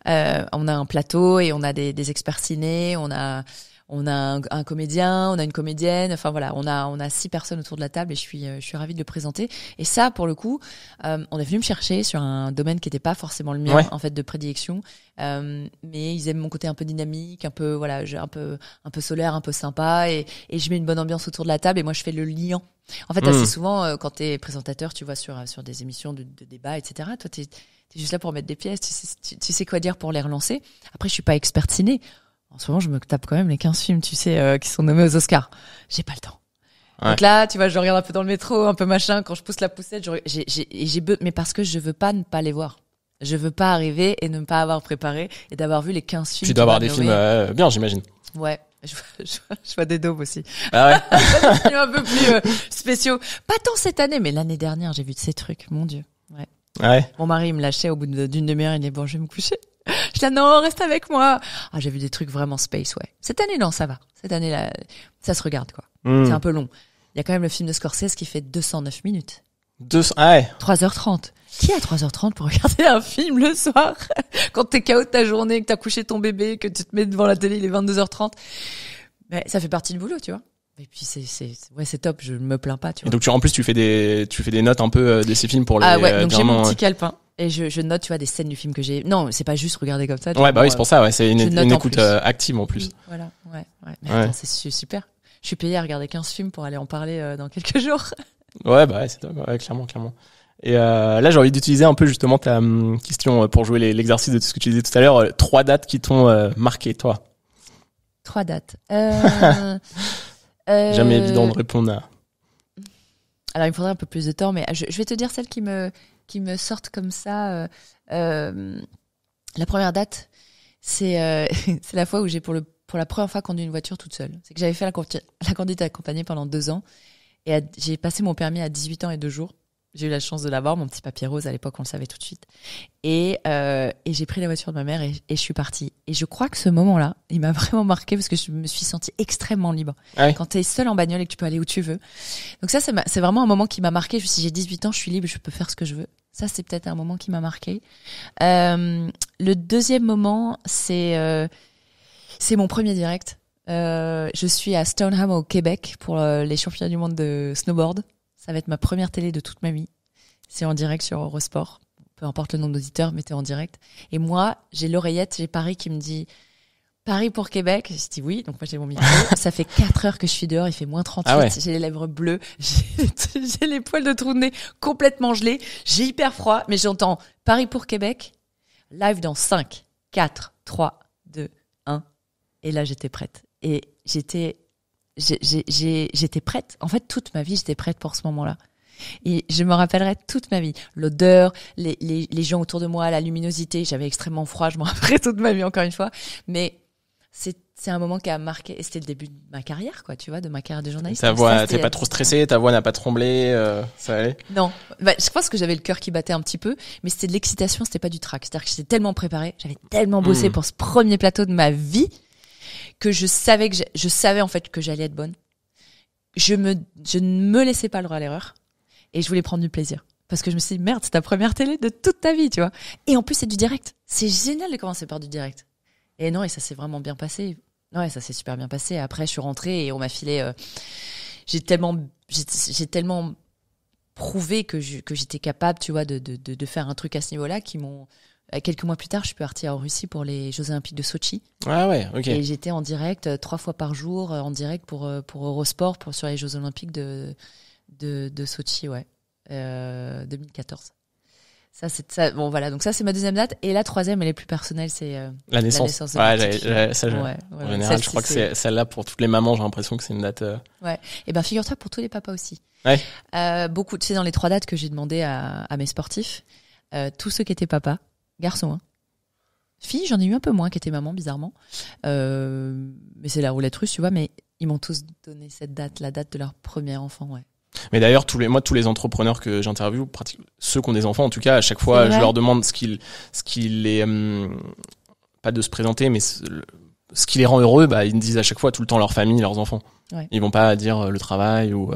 un plateau et on a des experts ciné, on a un comédien, on a une comédienne, enfin voilà, on a 6 personnes autour de la table et je suis ravie de le présenter. Et ça, pour le coup, on est venu me chercher sur un domaine qui n'était pas forcément le mien, en fait, de prédilection. Mais ils aiment mon côté un peu dynamique, un peu, voilà, un peu solaire, un peu sympa et je mets une bonne ambiance autour de la table et moi je fais le lien. En fait, assez souvent, quand t'es présentateur, tu vois, sur des émissions de débat, etc., toi, t'es juste là pour mettre des pièces, tu sais quoi dire pour les relancer. Après, je suis pas experte ciné. En ce moment, je me tape quand même les 15 films, tu sais, qui sont nommés aux Oscars. J'ai pas le temps. Ouais. Donc là, tu vois, je regarde un peu dans le métro, un peu machin, quand je pousse la poussette, mais parce que je veux pas ne pas les voir. Je veux pas arriver et ne pas avoir préparé et d'avoir vu les 15 films. Tu dois avoir des films bien, j'imagine. Ouais. Je vois des daubes aussi. Ah ouais. Des films un peu plus spéciaux. Pas tant cette année, mais l'année dernière, j'ai vu de ces trucs. Mon Dieu. Ouais. Ah ouais. Mon mari, il me lâchait au bout d'une demi-heure, il dit bon, je vais me coucher. Je dis non, reste avec moi. Ah, j'ai vu des trucs vraiment space, ouais. Cette année, non, ça va. Cette année, là, ça se regarde, quoi. C'est un peu long. Il y a quand même le film de Scorsese qui fait 209 minutes. 200, ah ouais. 3h30. Qui a 3h30 pour regarder un film le soir? Quand t'es KO de ta journée, que t'as couché ton bébé, que tu te mets devant la télé, il est 22h30. Mais ça fait partie du boulot, tu vois. Et puis c'est top, je me plains pas, tu vois. Et donc en plus tu fais des notes un peu de ces films pour les donc j'ai mon petit calepin et je note, tu vois, des scènes du film que j'ai. Non, c'est pas juste regarder comme ça. Ouais, bah oui, c'est pour ça, ouais, c'est une écoute active en plus. Oui, voilà, ouais. Mais attends, c'est super. Je suis payée à regarder 15 films pour aller en parler dans quelques jours. Ouais, bah ouais, c'est top, ouais, clairement. Et là, j'ai envie d'utiliser un peu justement ta question pour jouer l'exercice de tout ce que tu disais tout à l'heure. 3 dates qui t'ont marqué, toi. 3 dates. Jamais évident de répondre à. Alors il me faudrait un peu plus de temps, mais je vais te dire celles qui me sortent comme ça. La première date, c'est la fois où j'ai pour la première fois conduit une voiture toute seule. C'est que j'avais fait la conduite accompagnée pendant 2 ans et j'ai passé mon permis à 18 ans et 2 jours. J'ai eu la chance de l'avoir, mon petit papier rose, à l'époque on le savait tout de suite. Et j'ai pris la voiture de ma mère et je suis partie. Et je crois que ce moment-là, il m'a vraiment marqué parce que je me suis sentie extrêmement libre. Ouais. Quand t'es seule en bagnole et que tu peux aller où tu veux. Donc ça, c'est vraiment un moment qui m'a marqué. Si j'ai 18 ans, je suis libre, je peux faire ce que je veux. Ça, c'est peut-être un moment qui m'a marqué. Le deuxième moment, c'est mon premier direct. Je suis à Stoneham au Québec pour les championnats du monde de snowboard. Ça va être ma première télé de toute ma vie. C'est en direct sur Eurosport. Peu importe le nombre d'auditeurs, mais t'es en direct. Et moi, j'ai l'oreillette, j'ai Paris qui me dit Paris pour Québec. Je dis oui, donc moi j'ai mon micro. Ça fait 4 heures que je suis dehors, il fait moins 38. Ah ouais. J'ai les lèvres bleues, j'ai les poils de trou de nez complètement gelés. J'ai hyper froid, mais j'entends Paris pour Québec, live dans 5, 4, 3, 2, 1. Et là, j'étais prête. Et j'étais prête. En fait, toute ma vie, j'étais prête pour ce moment-là. Et je me rappellerai toute ma vie. L'odeur, les gens autour de moi, la luminosité. J'avais extrêmement froid, je m'en rappellerai toute ma vie encore une fois. Mais c'est un moment qui a marqué, et c'était le début de ma carrière, quoi, tu vois, de ma carrière de journaliste. Ta voix, t'es pas trop stressée, ta voix n'a pas tremblé, ça allait? Non. Je pense que j'avais le cœur qui battait un petit peu, mais c'était de l'excitation, c'était pas du trac. C'est-à-dire que j'étais tellement préparée, j'avais tellement bossé pour ce premier plateau de ma vie, que je savais en fait que j'allais être bonne. Je ne me laissais pas le droit à l'erreur, et je voulais prendre du plaisir. Parce que je me suis dit, merde, c'est ta première télé de toute ta vie, tu vois. Et en plus, c'est du direct. C'est génial de commencer par du direct. Et non, et ça s'est vraiment bien passé. Ouais, ça s'est super bien passé. Après, je suis rentrée et on m'a filé. J'ai tellement prouvé que j'étais capable, tu vois, de faire un truc à ce niveau-là, qui m'ont. Quelques mois plus tard, je suis partie en Russie pour les Jeux Olympiques de Sotchi. Ah ouais, ok. Et j'étais en direct 3 fois par jour, en direct pour Eurosport, sur les Jeux Olympiques de Sotchi, ouais, 2014. Bon voilà, donc ça c'est ma deuxième date, et la troisième, elle est plus personnelle, c'est la naissance. De en général, je crois que c'est celle-là pour toutes les mamans, j'ai l'impression que c'est une date. Ouais. Et ben figure-toi, pour tous les papas aussi. Ouais. Beaucoup, tu sais, dans les 3 dates que j'ai demandé à mes sportifs, tous ceux qui étaient papas, garçons, hein. Filles, j'en ai eu un peu moins qui étaient mamans, bizarrement. Mais c'est la roulette russe, tu vois. Mais ils m'ont tous donné cette date, la date de leur premier enfant, ouais. Mais d'ailleurs, tous les entrepreneurs que j'interviewe, ceux qui ont des enfants, en tout cas, à chaque fois, je leur demande ce qui les, pas de se présenter, mais ce qui les rend heureux, bah, ils me disent à chaque fois tout le temps leur famille, leurs enfants. Ouais. Ils vont pas dire le travail ou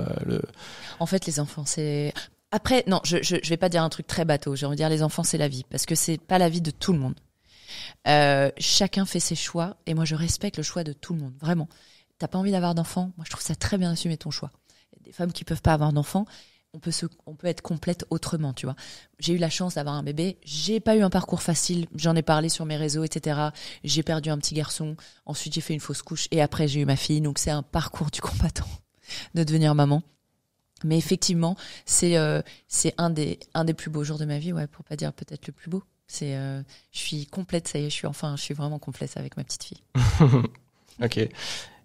En fait, les enfants, c'est. Après, non, je vais pas dire un truc très bateau. J'ai envie de dire les enfants, c'est la vie, parce que c'est pas la vie de tout le monde. Chacun fait ses choix, et moi je respecte le choix de tout le monde, vraiment. T'as pas envie d'avoir d'enfants, moi je trouve ça très bien d'assumer ton choix. Des femmes qui peuvent pas avoir d'enfants, on peut être complète autrement, tu vois. J'ai eu la chance d'avoir un bébé, j'ai pas eu un parcours facile, j'en ai parlé sur mes réseaux, etc. J'ai perdu un petit garçon, ensuite j'ai fait une fausse couche, et après j'ai eu ma fille, donc c'est un parcours du combattant de devenir maman. Mais effectivement, c'est un des plus beaux jours de ma vie, ouais, pour pas dire peut-être le plus beau. Je suis complète, ça y est, je suis vraiment complète avec ma petite fille. Ok.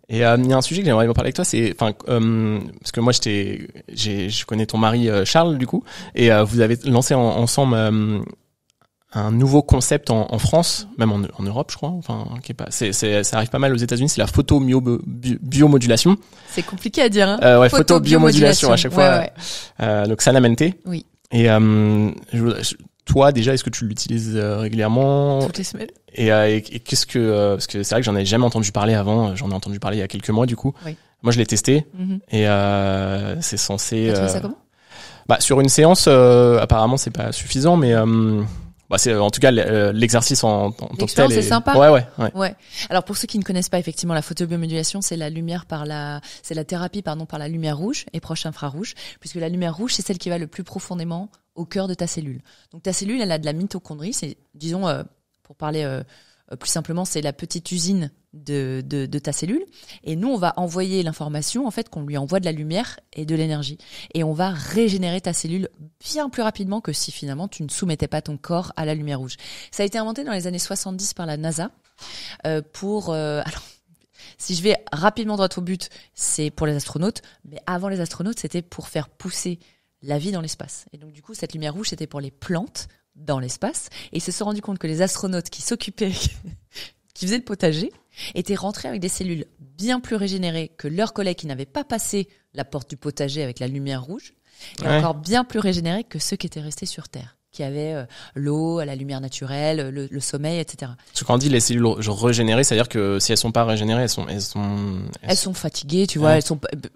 Et il y a un sujet que j'aimerais parler avec toi, c'est, parce que moi je connais ton mari Charles du coup, et vous avez lancé ensemble un nouveau concept en France, même en Europe, je crois. Enfin, qui est pas, ça arrive pas mal aux États-Unis. C'est la photo biomodulation. C'est compliqué à dire, hein. Ouais, photo biomodulation à chaque fois. Ouais. Donc Sanamente. Oui. Et toi, déjà, est-ce que tu l'utilises régulièrement? Toutes les semaines. Et qu'est-ce que parce que c'est vrai que j'en avais jamais entendu parler avant. J'en ai entendu parler il y a quelques mois, du coup. Oui. Moi, je l'ai testé et c'est censé. Tu trouvé ça comment? Bah, sur une séance, apparemment, c'est pas suffisant, mais bah, c'est en tout cas l'exercice en tant que tel. C'est sympa. Ouais. Alors pour ceux qui ne connaissent pas effectivement la photobiomodulation, c'est la thérapie par la lumière rouge et proche infrarouge, puisque la lumière rouge c'est celle qui va le plus profondément au cœur de ta cellule. Donc ta cellule, elle a de la mitochondrie, c'est disons pour parler plus simplement, c'est la petite usine de ta cellule, et nous on va envoyer l'information en fait qu'on lui envoie de la lumière et de l'énergie, et on va régénérer ta cellule bien plus rapidement que si finalement tu ne soumettais pas ton corps à la lumière rouge. Ça a été inventé dans les années 70 par la NASA alors si je vais rapidement droit au but, c'est pour les astronautes, mais avant les astronautes, c'était pour faire pousser la vie dans l'espace. Et donc du coup, cette lumière rouge, c'était pour les plantes dans l'espace, et ils se sont rendus compte que les astronautes qui s'occupaient qui faisaient le potager étaient rentrés avec des cellules bien plus régénérées que leurs collègues qui n'avaient pas passé la porte du potager avec la lumière rouge, et encore bien plus régénérées que ceux qui étaient restés sur Terre, qui avaient l'eau, la lumière naturelle, le sommeil, etc. Parce que quand on dit les cellules régénérées, c'est-à-dire que si elles sont pas régénérées, elles sont fatiguées, tu vois,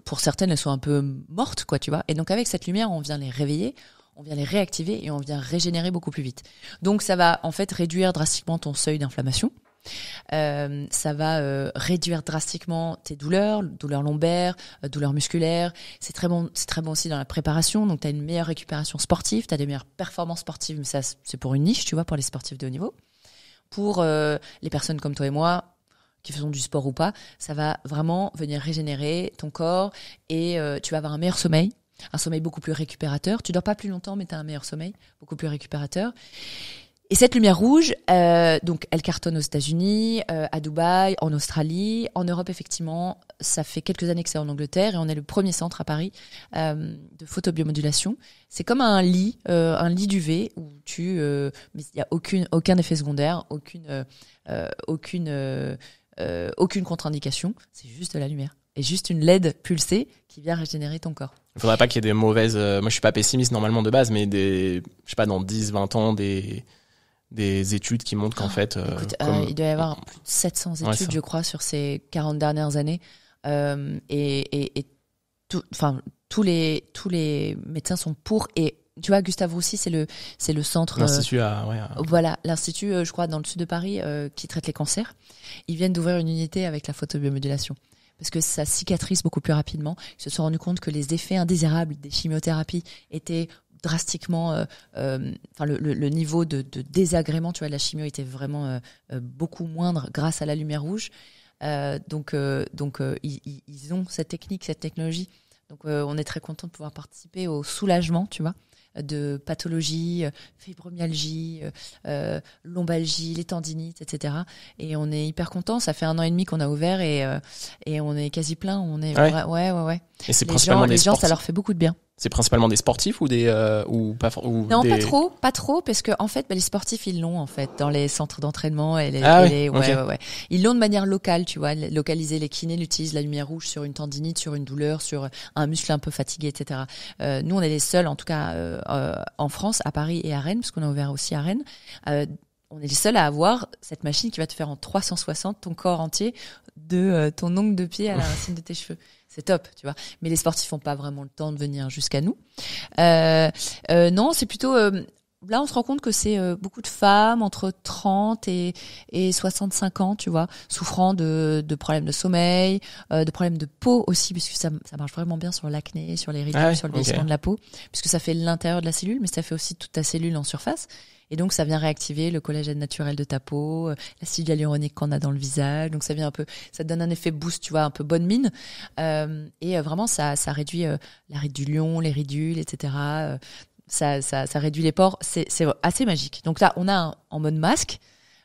pour certaines, elles sont un peu mortes, quoi, tu vois. Et donc avec cette lumière, on vient les réveiller, on vient les réactiver et on vient régénérer beaucoup plus vite. Donc ça va en fait réduire drastiquement ton seuil d'inflammation. Ça va réduire drastiquement tes douleurs lombaires, douleurs musculaires. C'est très bon aussi dans la préparation. Donc, tu as une meilleure récupération sportive, tu as des meilleures performances sportives, mais ça, c'est pour une niche, tu vois, pour les sportifs de haut niveau. Pour les personnes comme toi et moi, qui faisons du sport ou pas, ça va vraiment venir régénérer ton corps, et tu vas avoir un meilleur sommeil. Un sommeil beaucoup plus récupérateur. Tu dors pas plus longtemps, mais tu as un meilleur sommeil, beaucoup plus récupérateur. Et cette lumière rouge, donc elle cartonne aux États-Unis, à Dubaï, en Australie, en Europe effectivement. Ça fait quelques années que c'est en Angleterre et on est le premier centre à Paris de photobiomodulation. C'est comme un lit d'UV où mais il y a aucun effet secondaire, aucune contre-indication. C'est juste de la lumière et juste une LED pulsée qui vient régénérer ton corps. Il faudrait pas qu'il y ait des mauvaises, moi je suis pas pessimiste normalement de base, mais je sais pas, dans 10, 20 ans, des études qui montrent qu'en fait, écoute, il doit y avoir plus de 700 études, je crois, sur ces 40 dernières années. Et tous les médecins sont pour. Et tu vois, Gustave Roussy, c'est le centre. L'Institut Voilà, l'Institut, je crois, dans le sud de Paris, qui traite les cancers. Ils viennent d'ouvrir une unité avec la photobiomodulation. Parce que ça cicatrise beaucoup plus rapidement. Ils se sont rendus compte que les effets indésirables des chimiothérapies étaient drastiquement, le niveau de désagrément, tu vois, de la chimio était vraiment beaucoup moindre grâce à la lumière rouge. Donc ils ont cette technologie. Donc on est très content de pouvoir participer au soulagement, tu vois, de pathologies, fibromyalgie, lombalgie, les tendinites, etc. Et on est hyper content. Ça fait 1 an et demi qu'on a ouvert et on est quasi plein. On est ouais. Et c'est principalement les gens, ça leur fait beaucoup de bien. C'est principalement des sportifs ou des non, pas trop, parce que en fait, les sportifs ils l'ont en fait dans les centres d'entraînement et ouais. Ils l'ont de manière locale, tu vois, localisée. Les kinés l'utilisent la lumière rouge sur une tendinite, sur une douleur, sur un muscle un peu fatigué, etc. Nous, on est les seuls, en tout cas en France, à Paris et à Rennes, parce qu'on a ouvert aussi à Rennes. On est les seuls à avoir cette machine qui va te faire en 360 ton corps entier, de ton ongle de pied à la racine de tes cheveux. C'est top, tu vois. Mais les sportifs n'ont pas vraiment le temps de venir jusqu'à nous. Non, c'est plutôt... là, on se rend compte que c'est beaucoup de femmes entre 30 et 65 ans, tu vois, souffrant de problèmes de sommeil, de problèmes de peau aussi, puisque ça marche vraiment bien sur l'acné, sur les ridules, sur le vieillissement de la peau, puisque ça fait l'intérieur de la cellule, mais ça fait aussi toute ta cellule en surface. Et donc, ça vient réactiver le collagène naturel de ta peau, l'acide hyaluronique qu'on a dans le visage. Donc, ça te donne un effet boost, tu vois, un peu bonne mine. Et vraiment, ça réduit l'arête du lion, les ridules, etc. Ça réduit les pores. C'est assez magique. Donc là, on a en mode masque,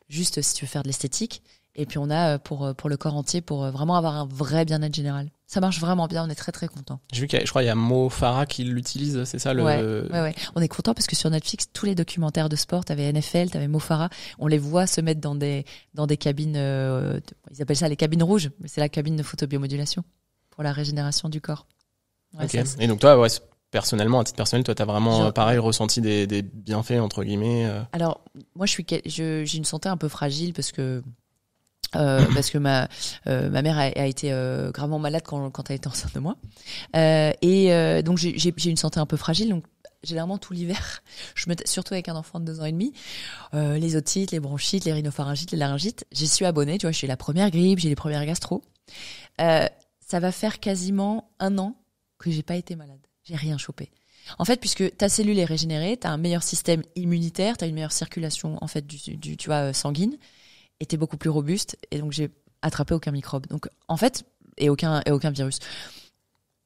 juste si tu veux faire de l'esthétique. Et puis, on a pour le corps entier, pour vraiment avoir un vrai bien-être général. Ça marche vraiment bien, on est très très contents. J'ai vu je crois qu'il y a Mo Farah qui l'utilise, c'est ça Ouais. On est contents parce que sur Netflix, tous les documentaires de sport, t'avais NFL, t'avais Mo Farah, on les voit se mettre dans des cabines, ils appellent ça les cabines rouges, mais c'est la cabine de photobiomodulation pour la régénération du corps. Ouais, ok. Et donc toi, personnellement, à titre personnel, toi, t'as vraiment pareil ressenti des bienfaits entre guillemets. Alors moi, j'ai une santé un peu fragile parce que ma mère a été gravement malade quand elle était enceinte de moi, donc j'ai une santé un peu fragile, donc généralement tout l'hiver surtout avec un enfant de 2 ans et demi, les otites, les bronchites, les rhinopharyngites, les laryngites, j'y suis abonnée, tu vois, j'ai la première grippe, j'ai les premières gastro, ça va faire quasiment 1 an que j'ai pas été malade, j'ai rien chopé. En fait, puisque ta cellule est régénérée, t'as un meilleur système immunitaire, t'as une meilleure circulation en fait du tu vois, sanguine, et t'es beaucoup plus robuste, et donc j'ai attrapé aucun microbe. Donc en fait, et aucun virus.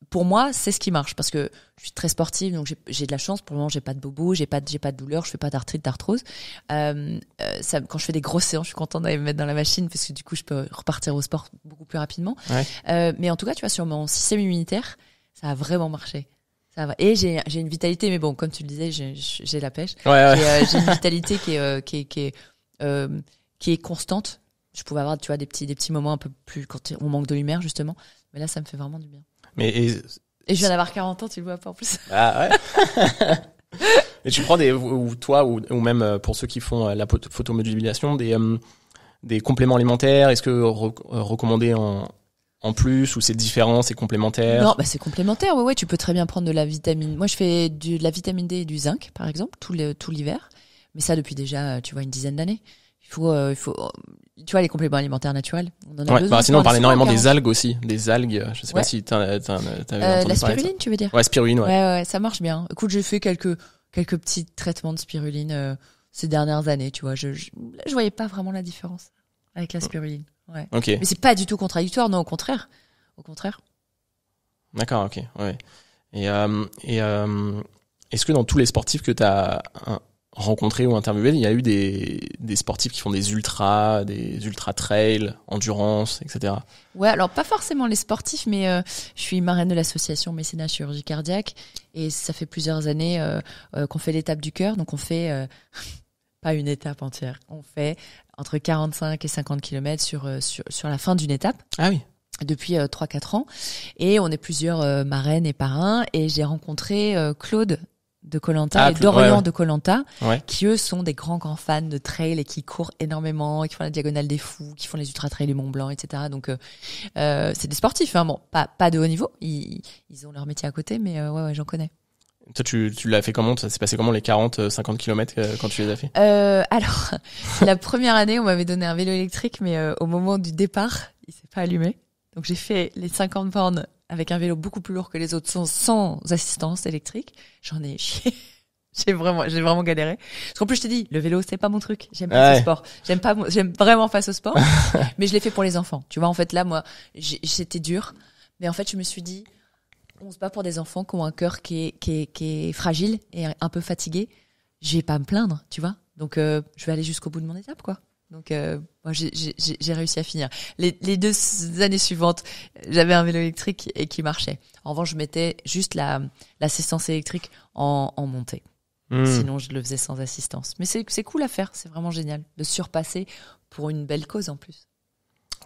Pour moi, c'est ce qui marche parce que je suis très sportive, donc j'ai de la chance. Pour le moment, j'ai pas de bobo, j'ai pas de douleur, je fais pas d'arthrite, d'arthrose. Quand je fais des grosses séances, je suis contente d'aller me mettre dans la machine parce que du coup, je peux repartir au sport beaucoup plus rapidement. Ouais. Mais en tout cas, tu vois, sur mon système immunitaire, ça a vraiment marché. Ça va. Et j'ai une vitalité, mais bon, comme tu le disais, j'ai la pêche. Ouais. J'ai une vitalité qui est constante. Je pouvais avoir, tu vois, des petits moments un peu plus quand on manque de lumière, justement. Mais là, ça me fait vraiment du bien. Et je viens d'avoir 40 ans, tu le vois pas en plus. Ah ouais. Et tu prends toi ou même pour ceux qui font la photomodulation, des compléments alimentaires, est-ce que recommandé en plus, ou c'est différent, c'est complémentaire? Non, c'est complémentaire. Ouais, tu peux très bien prendre de la vitamine. Moi, je fais de la vitamine D et du zinc, par exemple, tout l'hiver. Mais ça depuis déjà, tu vois, une dizaine d'années. Il faut, tu vois, les compléments alimentaires naturels. On en a besoin. Sinon, on parle énormément des algues aussi. Des algues, je sais pas si t'avais entendu la spiruline, tu veux dire? Ouais, spiruline, ouais, ça marche bien. Écoute, j'ai fait quelques petits traitements de spiruline, ces dernières années, tu vois. Je voyais pas vraiment la différence avec la spiruline. Ouais. Okay. Mais c'est pas du tout contradictoire, non, au contraire. D'accord, ok, ouais. Et est-ce que dans tous les sportifs que t'as rencontré ou interviewé, il y a eu des sportifs qui font des ultra trails, endurance, etc. Ouais, alors pas forcément les sportifs, mais je suis marraine de l'association Mécénat Chirurgie Cardiaque et ça fait plusieurs années qu'on fait l'étape du cœur. Donc on fait pas une étape entière, on fait entre 45 et 50 km sur la fin d'une étape. Ah oui. Depuis 3-4 ans. Et on est plusieurs marraines et parrains. Et j'ai rencontré Claude de Koh-Lanta et Dorian de Koh-Lanta, qui eux sont des grands fans de trail et qui courent énormément, qui font la diagonale des fous, qui font les ultra trails du Mont Blanc, etc. Donc c'est des sportifs, hein. Bon, pas de haut niveau, ils ont leur métier à côté, mais ouais, j'en connais. Toi, tu l'as fait comment? Ça s'est passé comment les 40-50 km quand tu les as fait? Alors, la première année, on m'avait donné un vélo électrique, mais au moment du départ, il s'est pas allumé. Donc j'ai fait les 50 bornes avec un vélo beaucoup plus lourd que les autres sans assistance électrique. J'en ai chié. J'ai vraiment galéré. Parce qu'en plus je t'ai dit, le vélo c'est pas mon truc. J'aime pas ce sport. J'aime vraiment pas ce sport. Mais je l'ai fait pour les enfants. Tu vois, en fait là moi, c'était dur. Mais en fait je me suis dit, on se bat pour des enfants qui ont un cœur qui est fragile et un peu fatigué. Je vais pas me plaindre, tu vois. Donc je vais aller jusqu'au bout de mon étape, quoi. Donc moi j'ai réussi à finir. Les 2 années suivantes, j'avais un vélo électrique et qui marchait. En revanche, je mettais juste l'assistance électrique en montée. Sinon, je le faisais sans assistance. Mais c'est cool à faire, c'est vraiment génial de surpasser pour une belle cause en plus.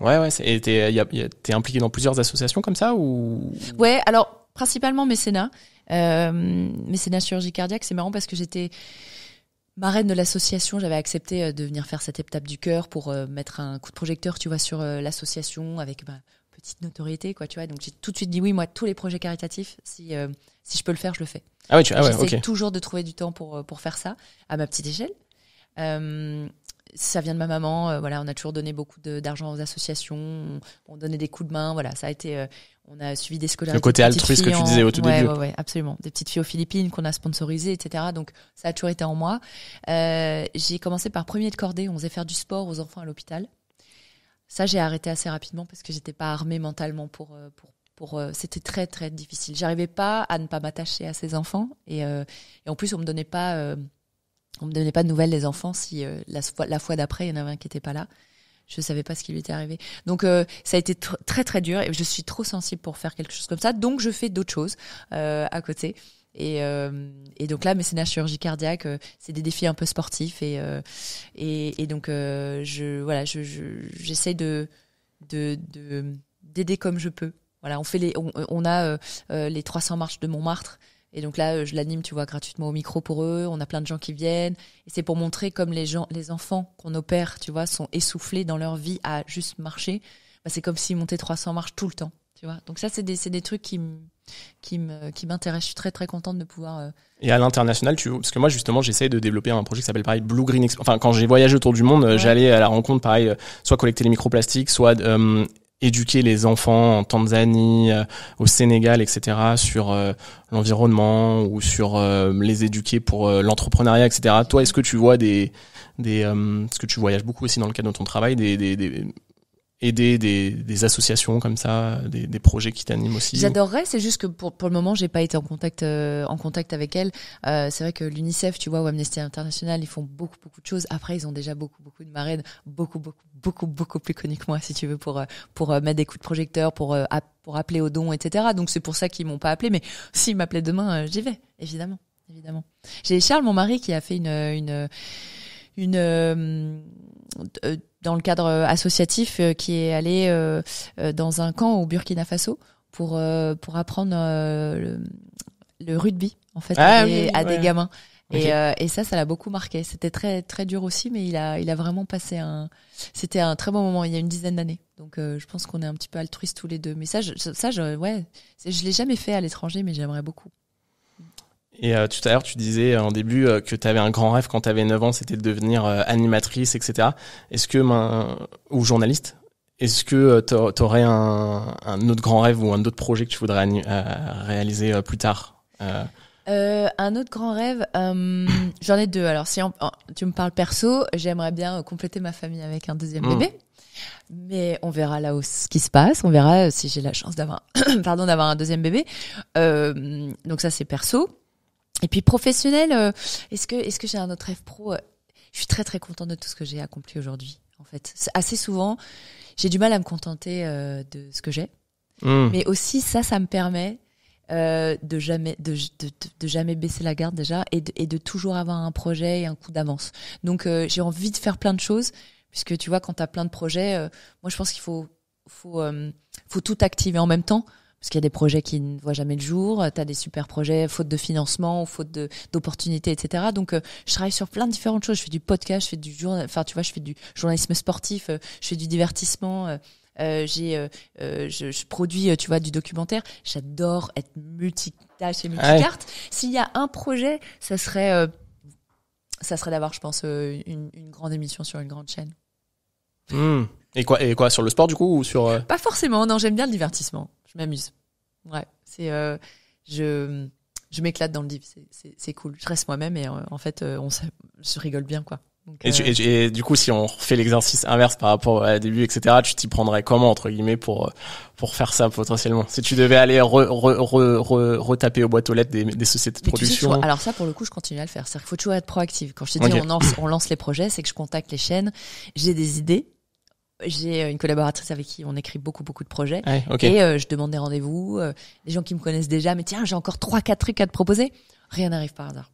Ouais. Et t'es impliqué dans plusieurs associations comme ça ou? Ouais, alors principalement Mécénat. Mécénat Chirurgie Cardiaque, c'est marrant parce que j'étais marraine de l'association, j'avais accepté de venir faire cette étape du cœur pour mettre un coup de projecteur, tu vois, sur l'association avec ma petite notoriété, quoi, tu vois. Donc j'ai tout de suite dit oui, moi, tous les projets caritatifs, si je peux le faire, je le fais. Ah oui, j'essaie toujours de trouver du temps pour faire ça à ma petite échelle. Ça vient de ma maman, voilà, on a toujours donné beaucoup d'argent aux associations, on donnait des coups de main, voilà, ça a été, on a suivi des scolarités. Le côté altruiste que tu disais au tout début. Ouais, absolument. Des petites filles aux Philippines qu'on a sponsorisées, etc. Donc ça a toujours été en moi. J'ai commencé par premier de cordée, on faisait faire du sport aux enfants à l'hôpital. Ça, j'ai arrêté assez rapidement parce que j'étais pas armée mentalement pour c'était très très difficile. J'arrivais pas à ne pas m'attacher à ces enfants et en plus on me donnait pas de nouvelles des enfants si la fois d'après, il y en avait un qui était pas là. Je savais pas ce qui lui était arrivé. Donc ça a été très très dur et je suis trop sensible pour faire quelque chose comme ça. Donc je fais d'autres choses à côté. Et donc là, Mécénat Chirurgie Cardiaque, c'est des défis un peu sportifs et donc j'essaie d'aider comme je peux. Voilà, on a les 300 marches de Montmartre. Et donc là, je l'anime, tu vois, gratuitement au micro pour eux. On a plein de gens qui viennent. Et c'est pour montrer comme les enfants qu'on opère, tu vois, sont essoufflés dans leur vie à juste marcher. Bah, c'est comme s'ils montaient 300 marches tout le temps, tu vois. Donc ça, c'est des trucs qui m'intéressent. Je suis très, très contente de pouvoir... Et à l'international, parce que moi, justement, j'essaie de développer un projet qui s'appelle pareil Blue Green Enfin, quand j'ai voyagé autour du monde, j'allais à la rencontre, pareil, soit collecter les microplastiques, soit... éduquer les enfants en Tanzanie, au Sénégal, etc. sur l'environnement ou sur les éduquer pour l'entrepreneuriat, etc. Toi, est-ce que tu vois parce que tu voyages beaucoup aussi dans le cadre de ton travail, aider des associations comme ça, des projets qui t'animent aussi? J'adorerais, c'est juste que pour le moment, j'ai pas été en contact avec elles. C'est vrai que l'UNICEF, tu vois, ou Amnesty International, ils font beaucoup de choses. Après, ils ont déjà beaucoup de marraines, beaucoup plus connues que moi, si tu veux, pour mettre des coups de projecteur, pour appeler aux dons, etc. Donc c'est pour ça qu'ils m'ont pas appelé, mais s'ils m'appelaient demain, j'y vais, évidemment. J'ai Charles, mon mari, qui a fait dans le cadre associatif, qui est allé dans un camp au Burkina Faso pour apprendre le rugby, en fait, à des gamins. Okay. Et ça l'a beaucoup marqué. C'était très très dur aussi, mais il a vraiment passé c'était un très bon moment il y a une dizaine d'années. Donc je pense qu'on est un petit peu altruistes tous les deux. Mais je l'ai jamais fait à l'étranger, mais j'aimerais beaucoup. Et tout à l'heure, tu disais en début que tu avais un grand rêve quand tu avais 9 ans, c'était de devenir animatrice, etc. Est-ce que ou journaliste? Est-ce que tu aurais un autre grand rêve ou un autre projet que tu voudrais réaliser plus tard? Un autre grand rêve, j'en ai 2. Alors si tu me parles perso, j'aimerais bien compléter ma famille avec un deuxième bébé. Mais on verra là où ce qui se passe, on verra si j'ai la chance d'avoir un deuxième bébé. Donc ça c'est perso. Et puis professionnel, est-ce que j'ai un autre rêve pro? Je suis très très contente de tout ce que j'ai accompli aujourd'hui. En fait, assez souvent, j'ai du mal à me contenter de ce que j'ai, mais aussi ça me permet de jamais baisser la garde déjà et de toujours avoir un projet et un coup d'avance. Donc j'ai envie de faire plein de choses puisque tu vois quand t'as plein de projets, moi je pense qu'il faut tout activer en même temps. Parce qu'il y a des projets qui ne voient jamais le jour, t'as des super projets, faute de financement ou faute d'opportunités, etc. Donc, je travaille sur plein de différentes choses. Je fais du podcast, je fais je fais du journalisme sportif, je fais du divertissement, je produis, tu vois, du documentaire. J'adore être multitâche et multicarte. S'il y a un projet, ça serait d'avoir, je pense, une grande émission sur une grande chaîne. Et quoi, sur le sport, du coup, ou sur... Pas forcément, non, j'aime bien le divertissement. Je m'amuse. Ouais, je m'éclate dans le div, c'est cool. Je reste moi-même et en fait, je rigole bien, quoi. Donc, et du coup, si on fait l'exercice inverse par rapport à début, etc., tu t'y prendrais comment, entre guillemets, pour faire ça potentiellement? Si tu devais aller retaper aux boîtes aux lettres des sociétés de production. Tu sais, alors ça, pour le coup, je continue à le faire. C'est-à-dire qu'il faut toujours être proactif. Quand je te dis on lance les projets, c'est que je contacte les chaînes, j'ai des idées. J'ai une collaboratrice avec qui on écrit beaucoup de projets et je demande des rendez-vous, des gens qui me connaissent déjà, mais tiens, j'ai encore 3-4 trucs à te proposer. Rien n'arrive par hasard.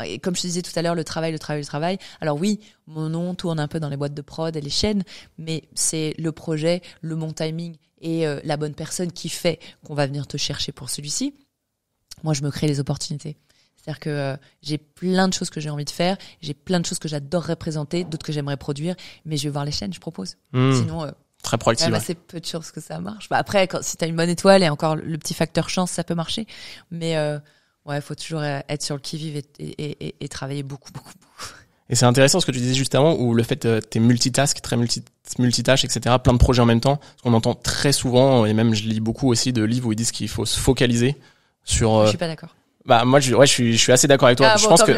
Et comme je te disais tout à l'heure, le travail. Alors oui, mon nom tourne un peu dans les boîtes de prod et les chaînes, mais c'est le projet, mon timing et la bonne personne qui fait qu'on va venir te chercher pour celui-ci. Moi, je me crée les opportunités. C'est-à-dire que j'ai plein de choses que j'ai envie de faire, j'ai plein de choses que j'adorerais présenter, d'autres que j'aimerais produire, mais je vais voir les chaînes, je propose. Sinon, très proactif. Même assez peu de chances que ça marche. Bah, après, si t'as une bonne étoile et encore le petit facteur chance, ça peut marcher. Mais faut toujours être sur le qui-vive et travailler beaucoup. Et c'est intéressant ce que tu disais juste avant, où le fait t'es multitask, très multitâche, etc., plein de projets en même temps. Parce qu'on entend très souvent, et même je lis beaucoup aussi de livres où ils disent qu'il faut se focaliser sur... Je suis pas d'accord. Bah moi je suis assez d'accord avec toi. Je pense que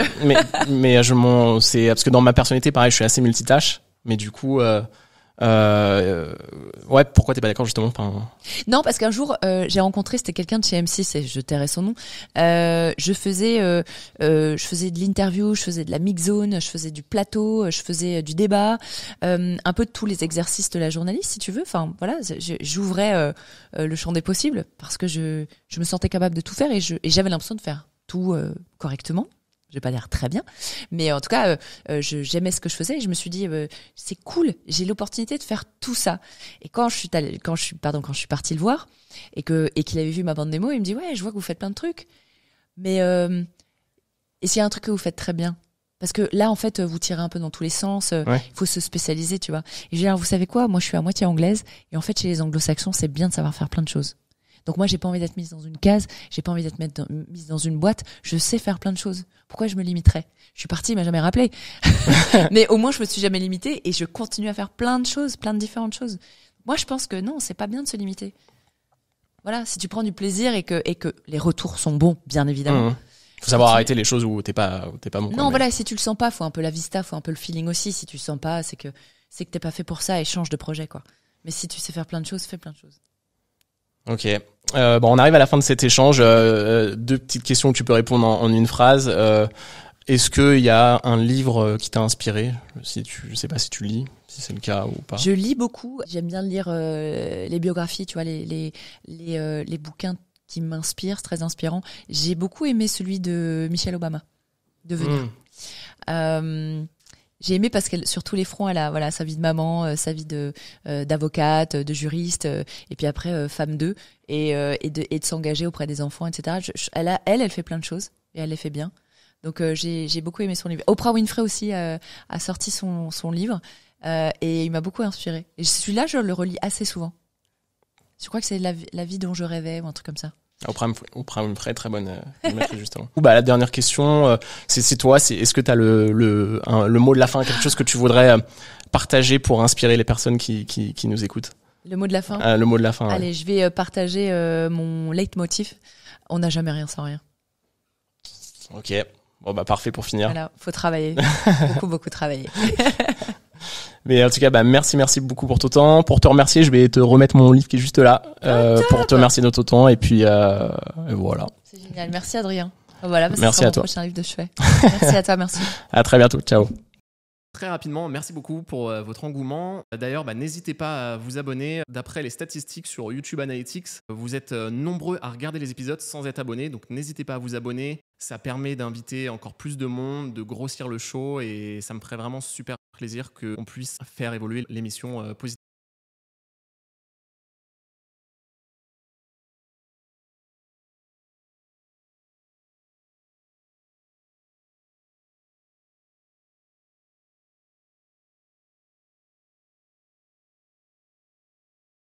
c'est parce que dans ma personnalité pareil, je suis assez multitâche, mais du coup pourquoi t'es pas d'accord justement? Non, parce qu'un jour j'ai rencontré, c'était quelqu'un de chez M6 et je tairai son nom. Je faisais de l'interview, je faisais de la mix zone, je faisais du plateau, je faisais du débat, un peu de tous les exercices de la journaliste si tu veux. Enfin voilà, j'ouvrais le champ des possibles parce que je me sentais capable de tout faire et j'avais l'impression de faire tout correctement. Je vais pas dire très bien, mais en tout cas, j'aimais ce que je faisais et je me suis dit, c'est cool, j'ai l'opportunité de faire tout ça. Et quand je suis partie le voir et qu'il avait vu ma bande démo, il me dit, ouais, je vois que vous faites plein de trucs, mais est-ce qu'il y a un truc que vous faites très bien? Parce que là, en fait, vous tirez un peu dans tous les sens, il faut se spécialiser, tu vois. Et je dis, alors, vous savez quoi? Moi, je suis à moitié anglaise et en fait, chez les anglo-saxons, c'est bien de savoir faire plein de choses. Donc moi, j'ai pas envie d'être mise dans une case, j'ai pas envie d'être mise dans une boîte. Je sais faire plein de choses. Pourquoi je me limiterais? Je suis partie, il m'a jamais rappelé. Mais au moins, je me suis jamais limitée et je continue à faire plein de choses, plein de différentes choses. Moi, je pense que non, c'est pas bien de se limiter. Voilà, si tu prends du plaisir et que les retours sont bons, bien évidemment. Faut savoir arrêter les choses où t'es pas bon. Non, voilà, si tu le sens pas, faut un peu la vista, faut un peu le feeling aussi. Si tu le sens pas, c'est que t'es pas fait pour ça et change de projet, quoi. Mais si tu sais faire plein de choses, fais plein de choses. Ok. On arrive à la fin de cet échange. Deux petites questions que tu peux répondre en une phrase. Est-ce qu'il y a un livre qui t'a inspiré? Je sais pas si tu lis, si c'est le cas ou pas. Je lis beaucoup. J'aime bien lire les biographies, tu vois, les bouquins qui m'inspirent, c'est très inspirant. J'ai beaucoup aimé celui de Michelle Obama, Devenir. J'ai aimé parce qu'elle, sur tous les fronts, elle a voilà sa vie de maman, sa vie d'avocate, de juriste, et puis après femme d'eux, et de s'engager auprès des enfants, etc. Elle fait plein de choses et elle les fait bien. Donc j'ai beaucoup aimé son livre. Oprah Winfrey aussi a sorti son livre et il m'a beaucoup inspiré. Et celui-là, je le relis assez souvent. Je crois que c'est la vie dont je rêvais ou un truc comme ça. Oprah Winfrey, très bonne maîtrise justement. La dernière question, c'est toi. Est-ce que t'as le mot de la fin, quelque chose que tu voudrais partager pour inspirer les personnes qui nous écoutent? Le mot de la fin. Le mot de la fin. Allez, je vais partager mon leitmotiv. On n'a jamais rien sans rien. Ok. Bon parfait pour finir. Voilà, faut travailler, beaucoup travailler. Mais en tout cas, merci beaucoup pour ton temps. Pour te remercier, je vais te remettre mon livre qui est juste là pour te remercier de ton temps et puis voilà. C'est génial, merci Adrien. Voilà, bah, Merci à toi. Mon prochain livre de chevet. Merci à toi, merci. À très bientôt. Ciao. Très rapidement, merci beaucoup pour votre engouement. D'ailleurs, n'hésitez pas à vous abonner. D'après les statistiques sur YouTube Analytics, vous êtes nombreux à regarder les épisodes sans être abonnés. Donc n'hésitez pas à vous abonner. Ça permet d'inviter encore plus de monde, de grossir le show et ça me ferait vraiment super plaisir qu'on puisse faire évoluer l'émission positivement.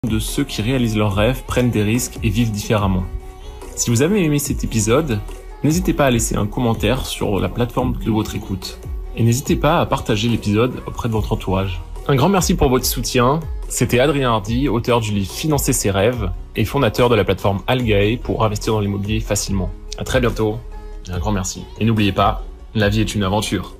De ceux qui réalisent leurs rêves, prennent des risques et vivent différemment. Si vous avez aimé cet épisode, n'hésitez pas à laisser un commentaire sur la plateforme de votre écoute. Et n'hésitez pas à partager l'épisode auprès de votre entourage. Un grand merci pour votre soutien. C'était Adrien Hardy, auteur du livre Financer ses rêves et fondateur de la plateforme Algae pour investir dans l'immobilier facilement. À très bientôt. Un grand merci. Et n'oubliez pas, la vie est une aventure.